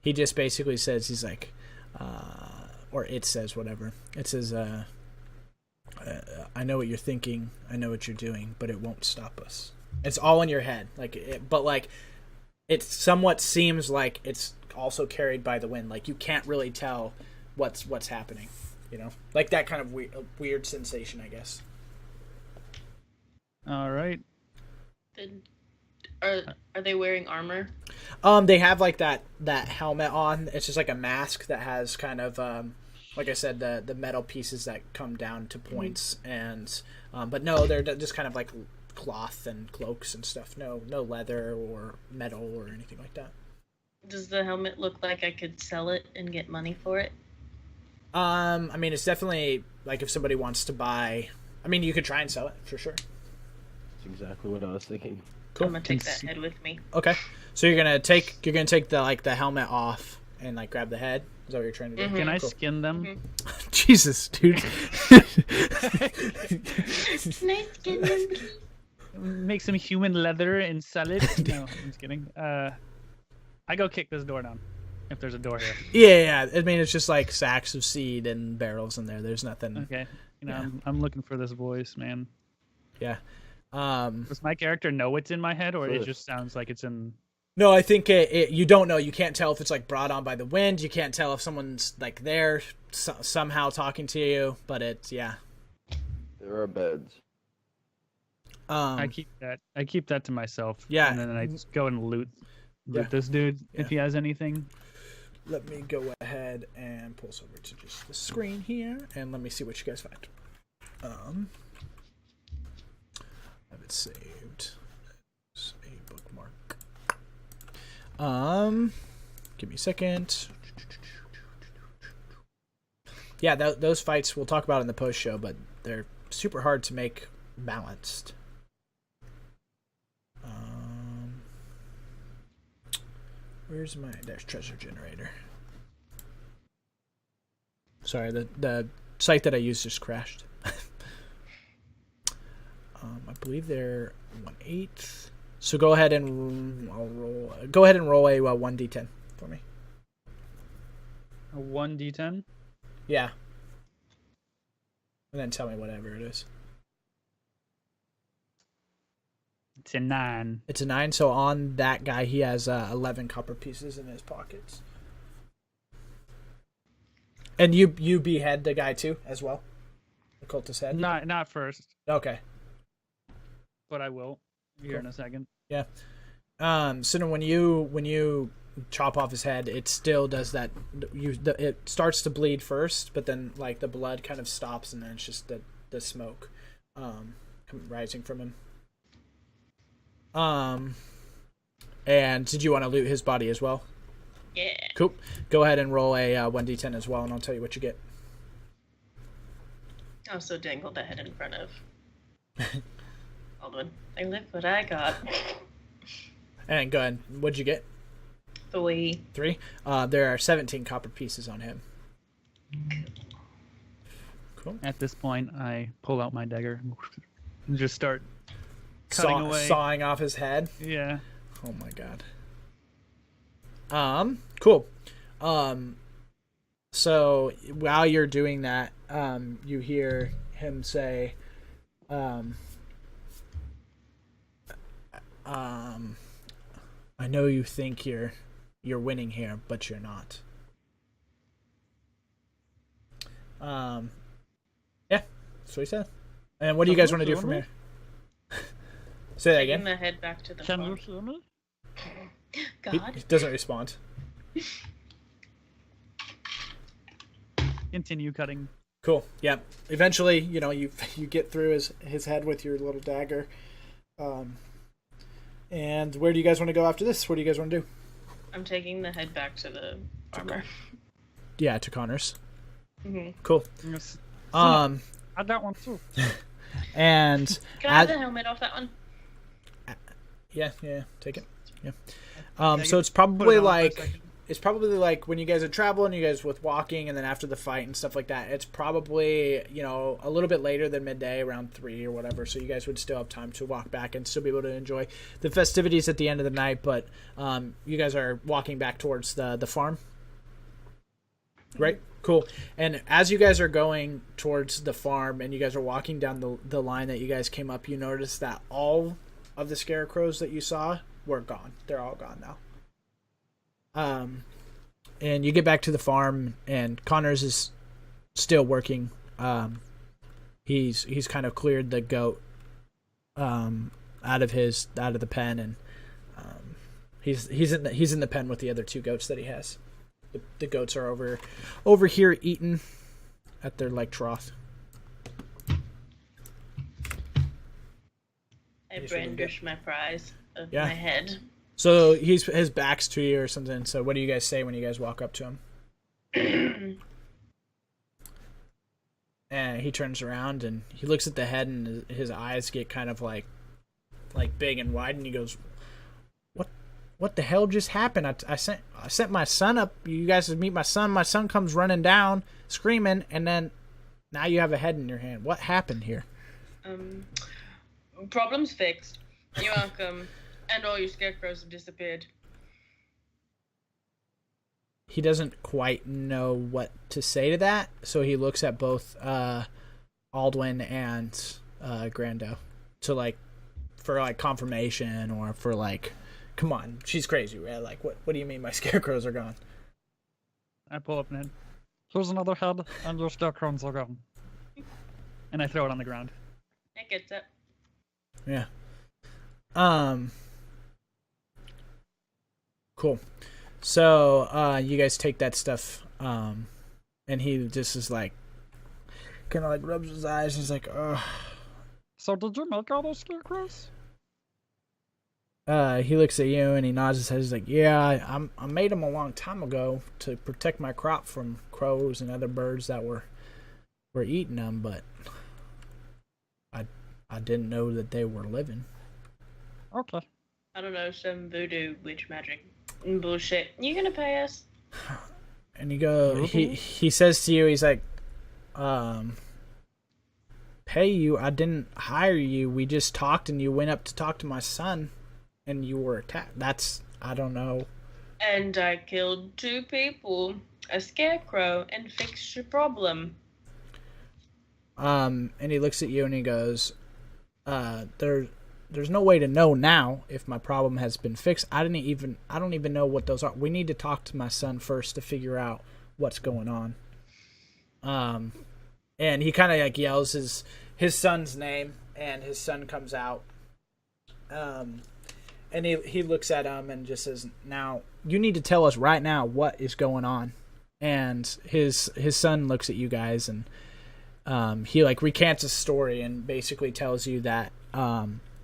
just basically says, he's like, or it says whatever. It says, I know what you're thinking, I know what you're doing, but it won't stop us. It's all in your head, but it somewhat seems like it's also carried by the wind. Like you can't really tell what's happening, like that kind of weird sensation, I guess. All right. Are they wearing armor? They have like that helmet on. It's just like a mask that has kind of like I said, the metal pieces that come down to points, and but no, they're just kind of like cloth and cloaks and stuff. No leather or metal or anything like that. Does the helmet look like I could sell it and get money for it? I mean, it's definitely like if somebody wants to buy. I mean, you could try and sell it for sure. That's exactly what I was thinking. Cool. I'm gonna take that head with me. Okay, so you're gonna take the helmet off and like grab the head. Is that what you're trying to do? Mm-hmm. Can I skin them? Mm-hmm. Jesus, dude. Nice skin them. Make some human leather and sell it. No, I'm just kidding. I go kick this door down. If there's a door here. Yeah. I mean, it's just like sacks of seed and barrels in there. There's nothing. Okay. I'm looking for this voice, man. Yeah. Does my character know what's in my head, or it just sounds like it's in? No, I think you don't know. You can't tell if it's like brought on by the wind. You can't tell if someone's like there somehow talking to you. But it's There are beds. I keep that to myself. Yeah. And then I just go and loot this dude if he has anything. Let me go ahead and pulse over to just the screen here, and let me see what you guys find. Have it saved as a bookmark. Give me a second. Yeah, those fights we'll talk about in the post show, but they're super hard to make balanced. There's treasure generator. Sorry, the site that I used just crashed. I believe they're 1/8. So go ahead and roll a 1d10 for me. A 1d10? Yeah. And then tell me whatever it is. It's a 9. It's a 9, so on that guy, he has 11 copper pieces in his pockets. And you behead the guy too, as well? The cultist head? Not first. Okay. But I will here in a second. Yeah. So when you chop off his head, it still does that. It starts to bleed first, but then like the blood kind of stops, and then it's just the smoke rising from him. And did you want to loot his body as well? Yeah. Cool. Go ahead and roll a 1d10 as well, and I'll tell you what you get. Oh, so dangle the head in front of Baldwin. I live what I got. And go ahead. What'd you get? 3. 3. There are 17 copper pieces on him. Cool. At this point, I pull out my dagger and just start cutting away. Sawing off his head. Yeah. Oh my god. Cool. So while you're doing that, you hear him say, I know you think you're winning here, but you're not. Yeah, that's what he said. And what do you guys want to do from here? Say that again. Taking the head back to the Can farm. you hear me? God. He doesn't respond. Continue cutting. Cool. Yeah. Eventually, you get through his head with your little dagger. And where do you guys want to go after this? What do you guys want to do? I'm taking the head back to the farmer. Yeah, to Connor's. Mm-hmm. Cool. Yes. I got one too. And Can I have the helmet off that one? yeah, take it. Yeah. So it's probably like it's probably like when you guys are traveling, you guys with walking, and then after the fight and stuff like that, it's probably, you know, a little bit later than midday, around 3 or whatever. So you guys would still have time to walk back and still be able to enjoy the festivities at the end of the night. But you guys are walking back towards the farm, right? Cool. And as you guys are going towards the farm and you guys are walking down the line that you guys came up, you notice that all of the scarecrows that you saw were gone. They're all gone now. And you get back to the farm, and Connors is still working. He's kind of cleared the goat out of the pen, and he's in the pen with the other 2 goats that he has. The goats are over here eating at their like trough. I brandish my prize of my head. So his back's to you or something. So what do you guys say when you guys walk up to him? And he turns around and he looks at the head, and his eyes get kind of like big and wide, and he goes, What the hell just happened? I sent my son up. You guys to meet my son. My son comes running down, screaming, and then now you have a head in your hand. What happened here? Problem's fixed. You're welcome. And all your scarecrows have disappeared. He doesn't quite know what to say to that, so he looks at both Aldwin and Grando for confirmation, or for come on, she's crazy, right? Like, what do you mean my scarecrows are gone? I pull up an head. Here's another head, and your scarecrows are gone. And I throw it on the ground. It gets it. Yeah. Cool. So, you guys take that stuff, and he just is kind of rubs his eyes, and he's like, ugh. So did you make all those scarecrows? He looks at you and he nods his head. He's like, yeah, I made them a long time ago to protect my crop from crows and other birds that were eating them, but I didn't know that they were living. Okay. I don't know, some voodoo witch magic bullshit. You gonna pay us? And he says to you, he's like, pay you? I didn't hire you. We just talked, and you went up to talk to my son, and you were attacked. I don't know. And I killed 2 people, a scarecrow, and fixed your problem. And he looks at you and he goes, there's no way to know now if my problem has been fixed. I don't even know what those are. We need to talk to my son first to figure out what's going on. And he kind of yells his son's name, and his son comes out. And he looks at him and just says, now, you need to tell us right now what is going on. And his son looks at you guys, and he recants a story and basically tells you that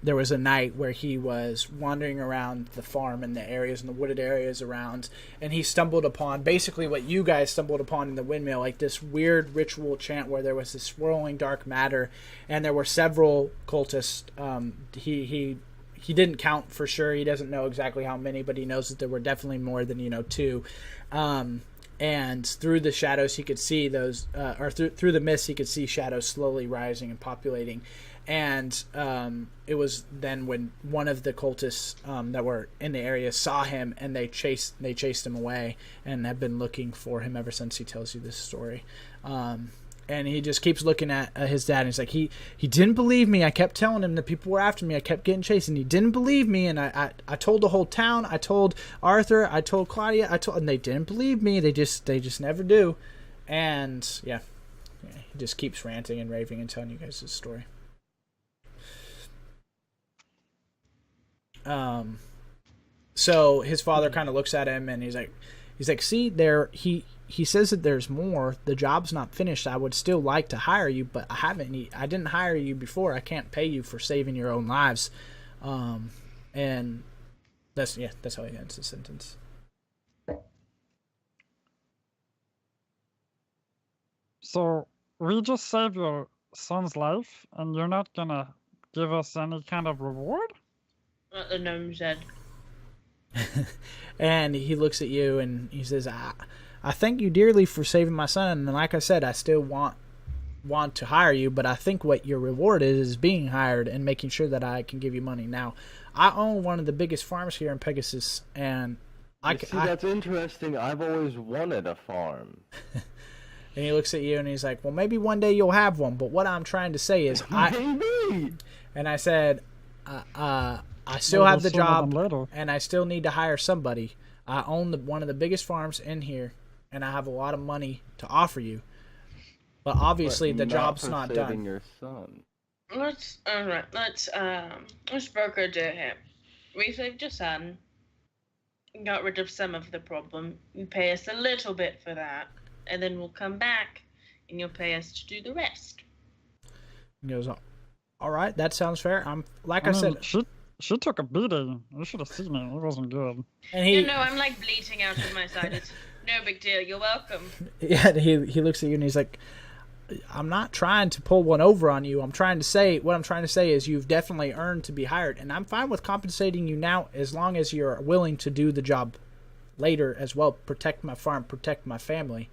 there was a night where he was wandering around the farm and the areas and the wooded areas around, and he stumbled upon basically what you guys stumbled upon in the windmill, this weird ritual chant where there was this swirling dark matter, and there were several cultists. He didn't count for sure. He doesn't know exactly how many, but he knows that there were definitely more than 2. And through the shadows, he could see those, or through the mist, he could see shadows slowly rising and populating. And it was then when one of the cultists that were in the area saw him, and they chased him away, and have been looking for him ever since. He tells you this story. And he just keeps looking at his dad, and he's like, he didn't believe me. I kept telling him that people were after me. I kept getting chased, and he didn't believe me. And I told the whole town. I told Arthur. I told Claudia. And they didn't believe me. They just never do. And yeah, he just keeps ranting and raving and telling you guys his story. So his father kind of looks at him, and he's like, see, he says that there's more. The job's not finished. I would still like to hire you, but I didn't hire you before. I can't pay you for saving your own lives. And that's how he ends the sentence. So we just saved your son's life, and you're not gonna give us any kind of reward? What the gnome said. And he looks at you and he says, I thank you dearly for saving my son. And like I said, I still want to hire you, but I think what your reward is being hired and making sure that I can give you money. Now, I own one of the biggest farms here in Pegasus, and that's interesting. I've always wanted a farm. And he looks at you and he's like, well, maybe one day you'll have one, but what I'm trying to say is Maybe. And I said, I still have the job, and I still need to hire somebody. I own one of the biggest farms in here, and I have a lot of money to offer you. But obviously, the job's not done. Your son. Let's broker a deal here. We saved your son, got rid of some of the problem. You pay us a little bit for that, and then we'll come back, and you'll pay us to do the rest. He goes, all right, that sounds fair. I said, she took a beating. You should have seen me. It wasn't good. And I'm like bleating out of my side. It's no big deal. You're welcome. Yeah, he looks at you and he's like, I'm not trying to pull one over on you. What I'm trying to say is you've definitely earned to be hired, and I'm fine with compensating you now as long as you're willing to do the job later as well. Protect my farm, protect my family.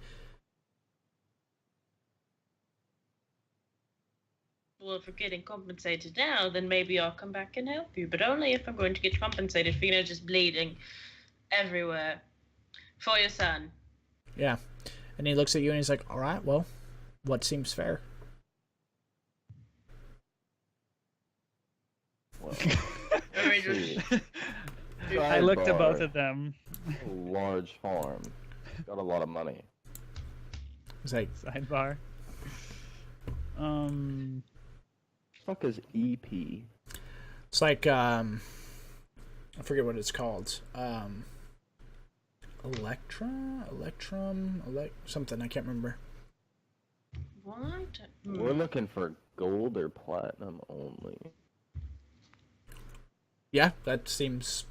Well, if we're getting compensated now, then maybe I'll come back and help you. But only if I'm going to get compensated for, just bleeding everywhere for your son. Yeah. And he looks at you and he's like, all right, well, what seems fair? Well, I looked at both of them. A large farm. Got a lot of money. He's like, sidebar. Fuck is EP? It's like I forget what it's called. Something I can't remember. What? We're looking for gold or platinum only. Yeah, that seems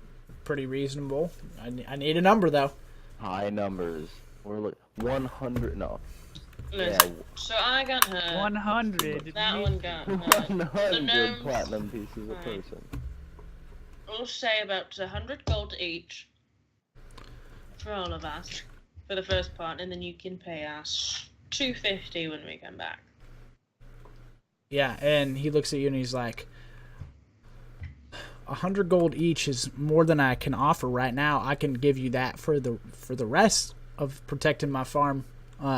pretty reasonable. I need a number though. High numbers. We're 100. No. Listen, so I got her. 100. That one got her. 100 platinum pieces a person. We'll say about 100 gold each for all of us for the first part, and then you can pay us 250 when we come back. Yeah, and he looks at you and he's like, 100 gold each is more than I can offer right now. I can give you that for the rest of protecting my farm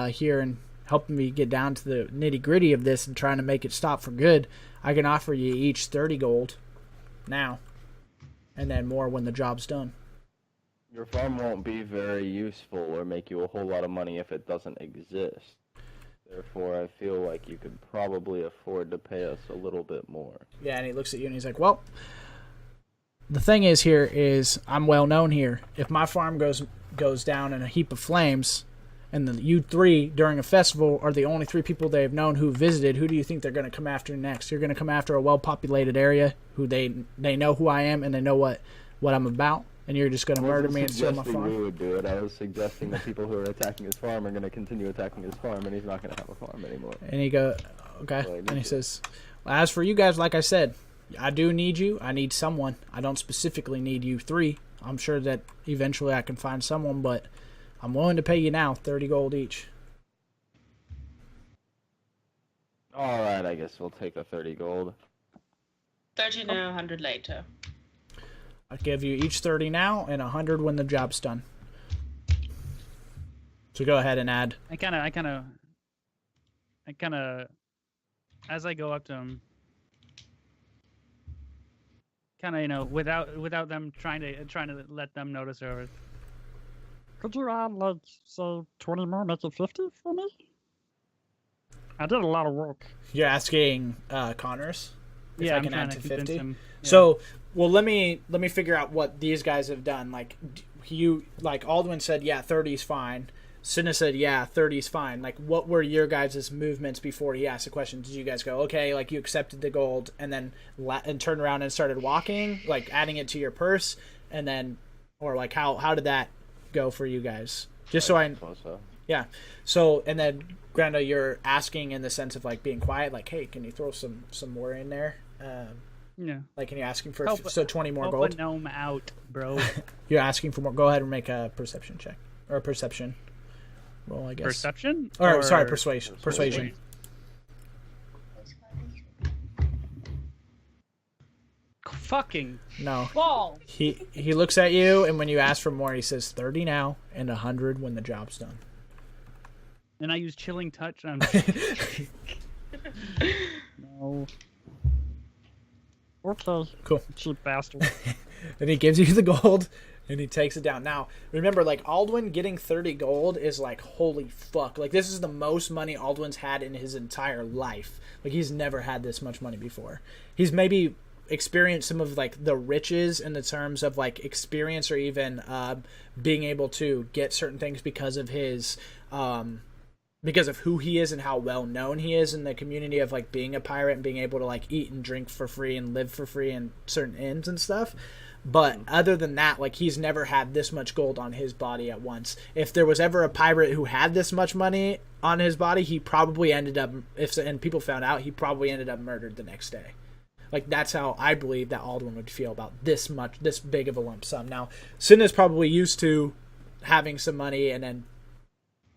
here and helping me get down to the nitty-gritty of this and trying to make it stop for good. I can offer you each 30 gold now, and then more when the job's done. Your farm won't be very useful or make you a whole lot of money if it doesn't exist. Therefore, I feel like you could probably afford to pay us a little bit more. Yeah, and he looks at you and he's like, well, the thing is here is I'm well known here. If my farm goes down in a heap of flames, and you three during a festival are the only three people they've known who visited, who do you think they're going to come after next? You're going to come after a well-populated area who they know who I am and they know what I'm about, and you're just going to murder me and steal my farm? We would do it. I was suggesting that people who are attacking his farm are going to continue attacking his farm, and he's not going to have a farm anymore. And he goes, okay. And he says, well, as for you guys, like I said, I do need you. I need someone. I don't specifically need you three. I'm sure that eventually I can find someone, but I'm willing to pay you now 30 gold each. Alright, I guess we'll take the 30 gold. 30 now, 100 later. I'll give you each 30 now and 100 when the job's done. So go ahead and add. I kind of, as I go up to him, kind of, without them trying to let them notice over. Could you add, like, say, 20 more, make it 50 for me? I did a lot of work. You're asking Connors if Yeah, I I'm can trying add to to convince 50. him. Yeah. So, well, let me figure out what these guys have done. Like, Aldwin said, yeah, 30's fine. Cinna said, yeah, 30's fine. Like, what were your guys' movements before he asked the question? Did you guys go, okay, like, you accepted the gold, and then turned around and started walking, like, adding it to your purse, and then, or, like, how did that go for you guys? Just so I yeah. So, and then, Granda, you're asking in the sense of, like, being quiet, like, hey, can you throw some more in there? Yeah. Like, and you're asking for Help- 20 more Help gold. a gnome out, bro. You're asking for more. Go ahead and make a perception check or a perception roll, I guess. Perception? Or sorry, persuasion. Persuasion. Fucking No. ball. He looks at you, and when you ask for more, he says 30 now and 100 when the job's done. And I use chilling touch. And no. Okay. Cool. Cheap bastard. And he gives you the gold, and he takes it down. Now, remember, like, Aldwin getting 30 gold is like, holy fuck. Like, this is the most money Aldwin's had in his entire life. Like, he's never had this much money before. He's maybe experienced some of, like, the riches in the terms of, like, experience or even being able to get certain things because of his... because of who he is and how well known he is in the community of, like, being a pirate and being able to, like, eat and drink for free and live for free in certain inns and stuff. But other than that, like, he's never had this much gold on his body at once. If there was ever a pirate who had this much money on his body, he probably ended up, and people found out, he probably ended up murdered the next day. Like, that's how I believe that Aldwin would feel about this big of a lump sum. Now, Cinna's probably used to having some money and then,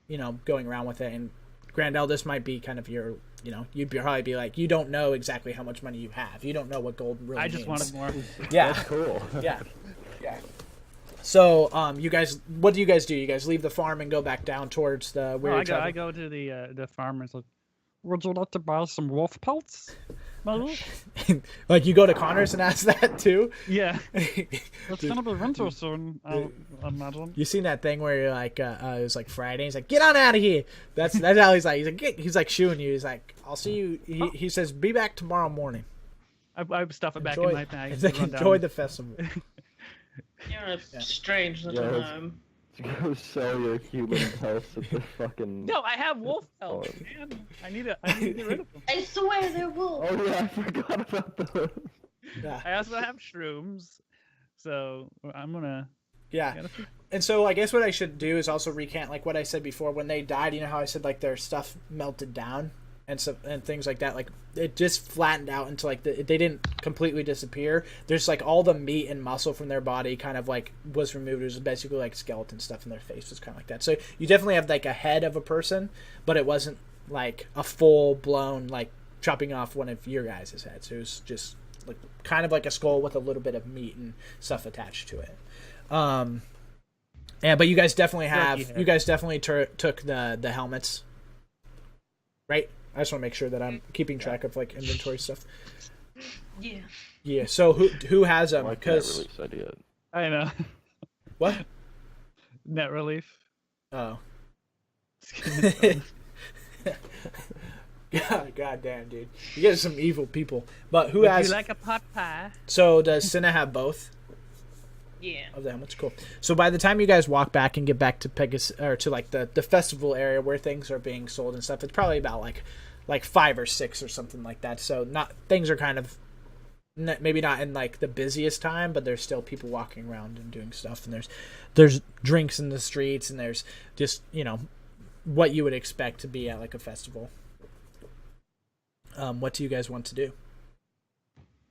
you know, going around with it. And Grandel, this might be kind of your, you know, you'd probably be like, you don't know exactly how much money you have. You don't know what gold really I just means. wanted more. Yeah. That's cool. Yeah. Yeah. So, you guys, what do you guys do? You guys leave the farm and go back down towards the No, I go to the farmers. Like, Would you like to buy some wolf pelts? Maybe? like, you go to Connors and ask that too? yeah. It's gonna be winter soon, I imagine. You seen that thing where you're like, it was like Friday. He's like, get on out of here. That's how he's like. He's like shooing you. He's like, I'll see you. He says, be back tomorrow morning. I stuff it back Enjoy, in my bag. he's like, enjoy the festival. You're a strange little Yeah. gnome. Go sell your human pelts at the fucking... No, I have wolf pelts, man. I need to get rid of them. I swear they're wolves. Oh yeah, I forgot about those. Yeah. I also have shrooms, so I'm gonna. Yeah. And so I guess what I should do is also recant like what I said before. When they died, you know how I said like their stuff melted down and things like that. Like it just flattened out into like they didn't completely disappear. There's like all the meat and muscle from their body kind of like was removed. It was basically like skeleton stuff, and their face was kind of like that. So you definitely have like a head of a person, but it wasn't like a full blown like chopping off one of your guys' heads. It was just like kind of like a skull with a little bit of meat and stuff attached to it. Yeah, but you guys definitely took the helmets, right? I just want to make sure that I'm keeping track of like inventory stuff. Yeah. Yeah. So who has them? Why can't Because release idea? I know. what? Net relief. Oh. God damn, dude! You guys are some evil people. But who Would has? you like a pot pie? So does Cinna have both Yeah. of the helmets? Cool. So by the time you guys walk back and get back to Pegasus or to like the festival area where things are being sold and stuff, it's probably about like 5 or 6 or something like that. So things are kind of maybe not in like the busiest time, but there's still people walking around and doing stuff, and there's drinks in the streets, and there's just, you know, what you would expect to be at like a festival. What do you guys want to do?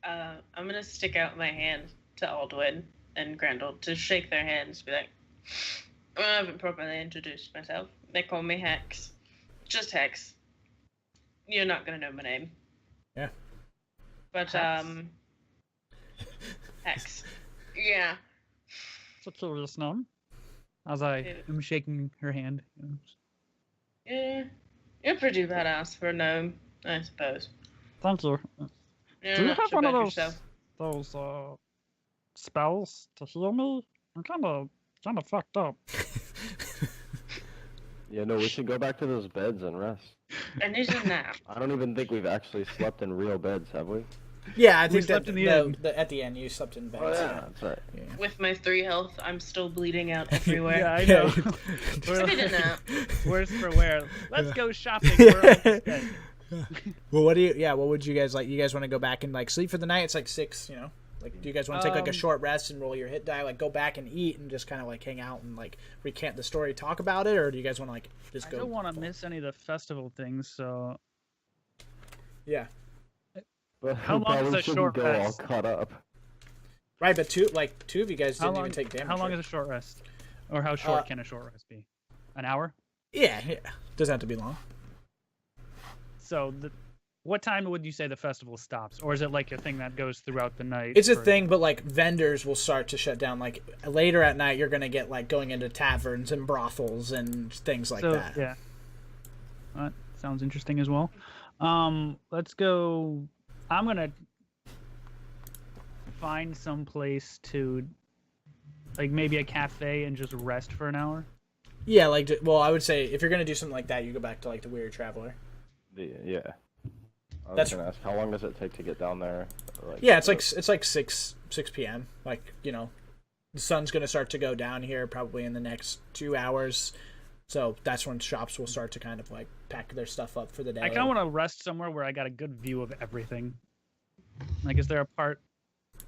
I'm gonna stick out my hand to Aldwin and Grendel to shake their hands, be like, I haven't properly introduced myself. They call me Hex. Just Hex. You're not gonna know my name. Yeah. But, Hex. Yeah. It's a curious name. As I am shaking her hand. Yeah. You're pretty badass for a gnome, I suppose. Thank you. You're Do you not have sure one of about those yourself. spells to heal me? I'm kind of fucked up. Yeah, no, we should go back to those beds and rest. I need a nap. I don't even think we've actually slept in real beds, have we? Yeah, I We think slept that in the end. at the end you slept in bed. Oh yeah, that's right. Yeah. With my 3 health, I'm still bleeding out everywhere. Yeah, I know. I need a nap. Worse for wear. Let's go shopping. We're almost dead. Well, what would you guys like? You guys want to go back and like sleep for the night? It's like 6, you know. Like, do you guys want to take like a short rest and roll your hit die? Like, go back and eat and just kind of like hang out and like recant the story, talk about it, or do you guys want to like just go? I don't want to miss any of the festival things, so Yeah. But How we long is probably a shouldn't short go all rest? cut up. Right, but two of you guys How didn't long? even take damage. How long right? is a short rest? Or how short can a short rest be? An hour? Yeah. Doesn't have to be long. So what time would you say the festival stops, or is it like a thing that goes throughout the night? It's a thing, but like vendors will start to shut down. Like later at night, you're gonna get like going into taverns and brothels and things like that. Yeah, that sounds interesting as well. Let's go. I'm gonna find some place to, like maybe a cafe, and just rest for an hour. Yeah, like well, I would say if you're gonna do something like that, you go back to like the Weary Traveler. Yeah. I was That's- gonna ask, how long does it take to get down there? Or, Yeah, it's like 6 p.m. Like, you know, the sun's gonna start to go down here probably in the next 2 hours. So that's when shops will start to kind of like pack their stuff up for the day. I kind of want to rest somewhere where I got a good view of everything. Like, is there a part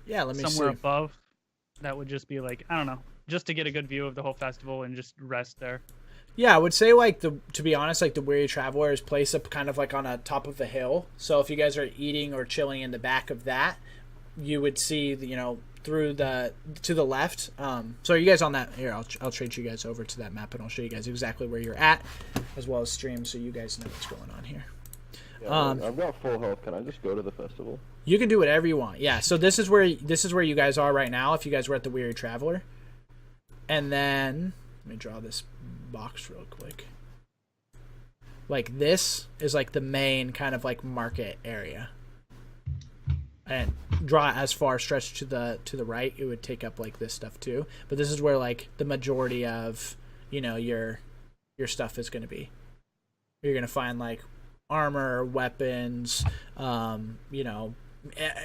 Yeah, let me somewhere see. above that would just be like, I don't know, just to get a good view of the whole festival and just rest there? Yeah, I would say like to be honest, like the Weary Traveler is placed up kind of like on a top of a hill. So if you guys are eating or chilling in the back of that, you would see you know through to the left. So are you guys on that? Here, I'll trade you guys over to that map and I'll show you guys exactly where you're at, as well as stream, so you guys know what's going on here. Yeah, I've got full health. Can I just go to the festival? You can do whatever you want. Yeah. So this is where you guys are right now. If you guys were at the Weary Traveler, and then let me draw this box real quick. Like this is like the main kind of like market area, and draw as far stretched to the right, it would take up like this stuff too. But this is where like the majority of you know your stuff is going to be. You're going to find like armor, weapons, you know,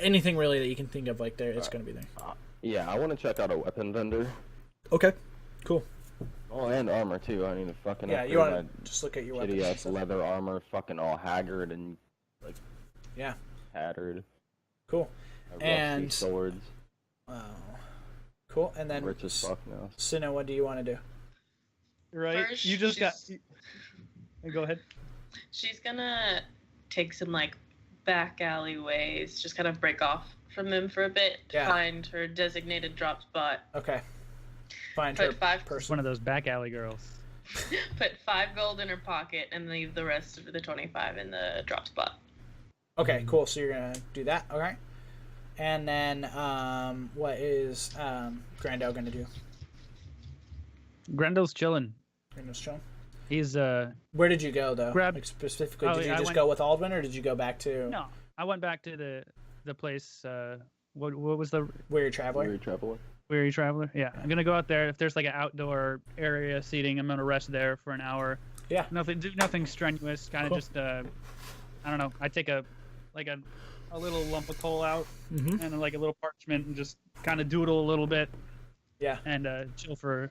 anything really that you can think of like there, it's going to be there. Yeah, I want to check out a weapon vendor. Okay, cool. Oh, and armor too. I need to fucking Yeah, you want to just look at your weapons. shitty and ass stuff. leather armor, fucking all haggard and like Yeah, tattered. cool. Rusty And- swords. Cool. And then Rich as fuck now. Sinna, what do you want to do? Right? First, You just got. she's- Go ahead. She's gonna take some like back alleyways, just kind of break off from them for a bit to Yeah. find her designated drop spot. Okay. Find Put her five It's person. one of those back alley girls. Put 5 gold in her pocket and leave the rest of the 25 in the drop spot. Okay, cool. So you're gonna do that. Okay. And then what is Grando gonna do? Grendel's chilling. Grando's chilling. He's Where did you go though? Grab- Like specifically, Oh, did you yeah, I just went- go with Aldwin, or did you go back to no. I went back to the place. What was the Weary Traveler? Weary traveler. Weary Traveler? Yeah, I'm gonna go out there. If there's like an outdoor area seating, I'm gonna rest there for an hour. Yeah. Nothing strenuous. Kind of Cool. just I don't know. I take a little lump of coal out Mm-hmm. and like a little parchment and just kind of doodle a little bit Yeah. and chill for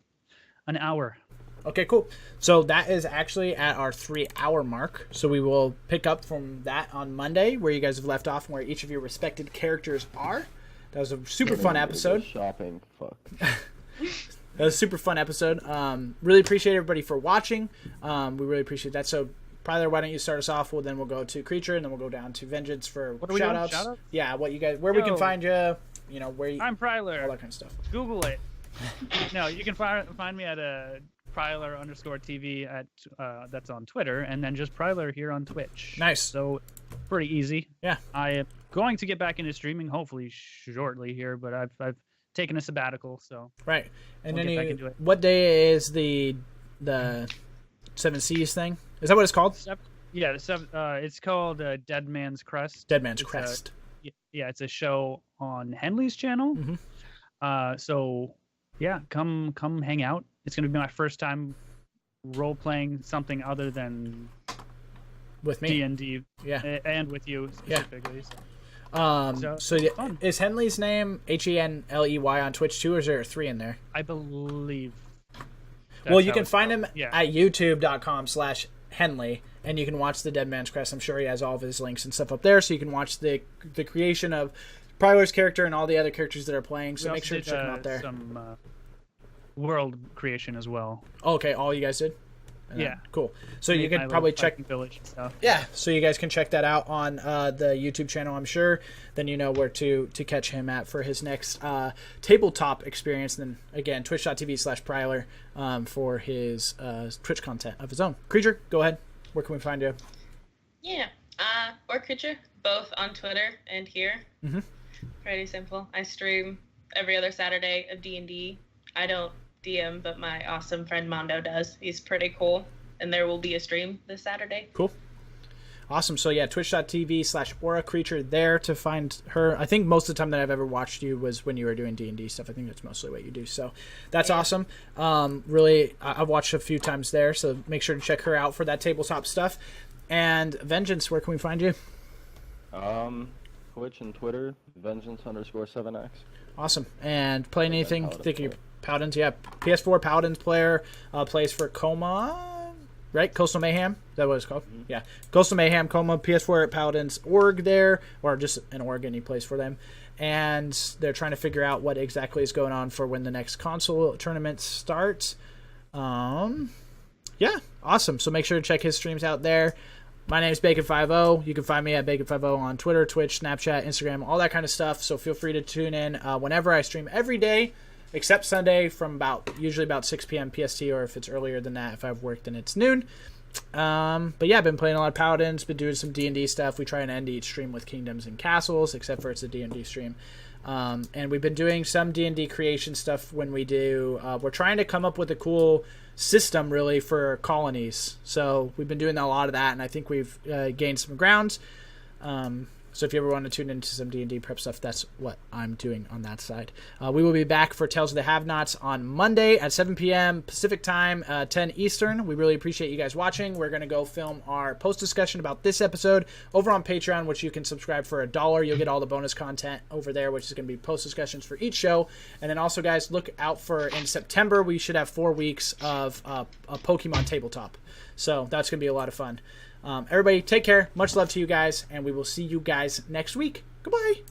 an hour. Okay, cool. So that is actually at our 3-hour mark. So we will pick up from that on Monday, where you guys have left off and where each of your respected characters are. That was a super fun episode. Shopping. Fuck. That was a super fun episode. Really appreciate everybody for watching. We really appreciate that. So, Prylor, why don't you start us off? Well, then we'll go to Creature, and then we'll go down to Vengeance for What are we doing? shout-outs. Shout-outs? Yeah, what you guys, where we can Yo. find you, you know, where you, I'm all Prylor. that kind of stuff. Google it. No, you can find me at Prylor_TV at that's on Twitter, and then just Prylor here on Twitch. Nice. So pretty easy. Yeah. I am going to get back into streaming hopefully shortly here, but I've taken a sabbatical, so Right. And We'll then get back into it. what day is the Seven Seas thing? Is that what it's called? yeah, it's called Dead Man's Crest. Dead Man's It's, Crest. Yeah, it's a show on Henley's channel. Mhm. So yeah, come hang out. It's gonna be my first time role playing something other than With me. D&D, Yeah. and with you Yeah. specifically. So. So So, yeah, fun. is Henley's name Henley on Twitch too, or is there a 3 in there? I believe. Well, that's you how can it's find spelled. him Yeah. at youtube.com/Henley, and you can watch the Dead Man's Crest. I'm sure he has all of his links and stuff up there, so you can watch the creation of Prylor's character and all the other characters that are playing. So We make also sure to did, check them out there. Some world creation as well. Oh, okay, all you guys did? And Yeah. cool. So you Made my can little probably check. Viking village and stuff. Yeah, so you guys can check that out on the YouTube channel, I'm sure. Then you know where to catch him at for his next tabletop experience. And then, again, twitch.tv/Prylor for his Twitch content of his own. Creature, go ahead. Where can we find you? Yeah. AuraCreature, both on Twitter and here. Mm-hmm. Pretty simple. I stream every other Saturday of D&D. I don't DM, but my awesome friend Mondo does. He's pretty cool. And there will be a stream this Saturday. Cool. Awesome. So, yeah, twitch.tv/AuraCreature there to find her. I think most of the time that I've ever watched you was when you were doing D&D stuff. I think that's mostly what you do. So that's awesome. Really, I've watched a few times there. So make sure to check her out for that tabletop stuff. And Vengeance, where can we find you? Twitch and Twitter, Vengeance_7X. Awesome. And playing anything? Paladin Think of your player. Paladins? Yeah. PS4 Paladins player. Plays for Coma, right? Coastal Mayhem? Is that what it's called? Mm-hmm. Yeah. Coastal Mayhem, Coma, PS4 at Paladins org there, or just an org, and he plays for them. And they're trying to figure out what exactly is going on for when the next console tournament starts. Yeah, awesome. So make sure to check his streams out there. My name is Bacon50. You can find me at Bacon50 on Twitter, Twitch, Snapchat, Instagram, all that kind of stuff. So feel free to tune in whenever I stream every day, except Sunday from usually about 6 p.m. PST, or if it's earlier than that, if I've worked and it's noon. But yeah, I've been playing a lot of Paladins, been doing some D&D stuff. We try and end each stream with Kingdoms and Castles, except for it's a D&D stream. And we've been doing some D&D creation stuff when we do. We're trying to come up with a cool system, really, for colonies. So we've been doing a lot of that, and I think we've gained some ground. So if you ever want to tune into some D&D prep stuff, that's what I'm doing on that side. We will be back for Tales of the Have-Nots on Monday at 7 p.m. Pacific Time, 10 Eastern. We really appreciate you guys watching. We're going to go film our post-discussion about this episode over on Patreon, which you can subscribe for $1. You'll get all the bonus content over there, which is going to be post-discussions for each show. And then also, guys, look out for, in September, we should have 4 weeks of a Pokemon tabletop. So that's going to be a lot of fun. Everybody, take care. Much love to you guys, and we will see you guys next week. Goodbye.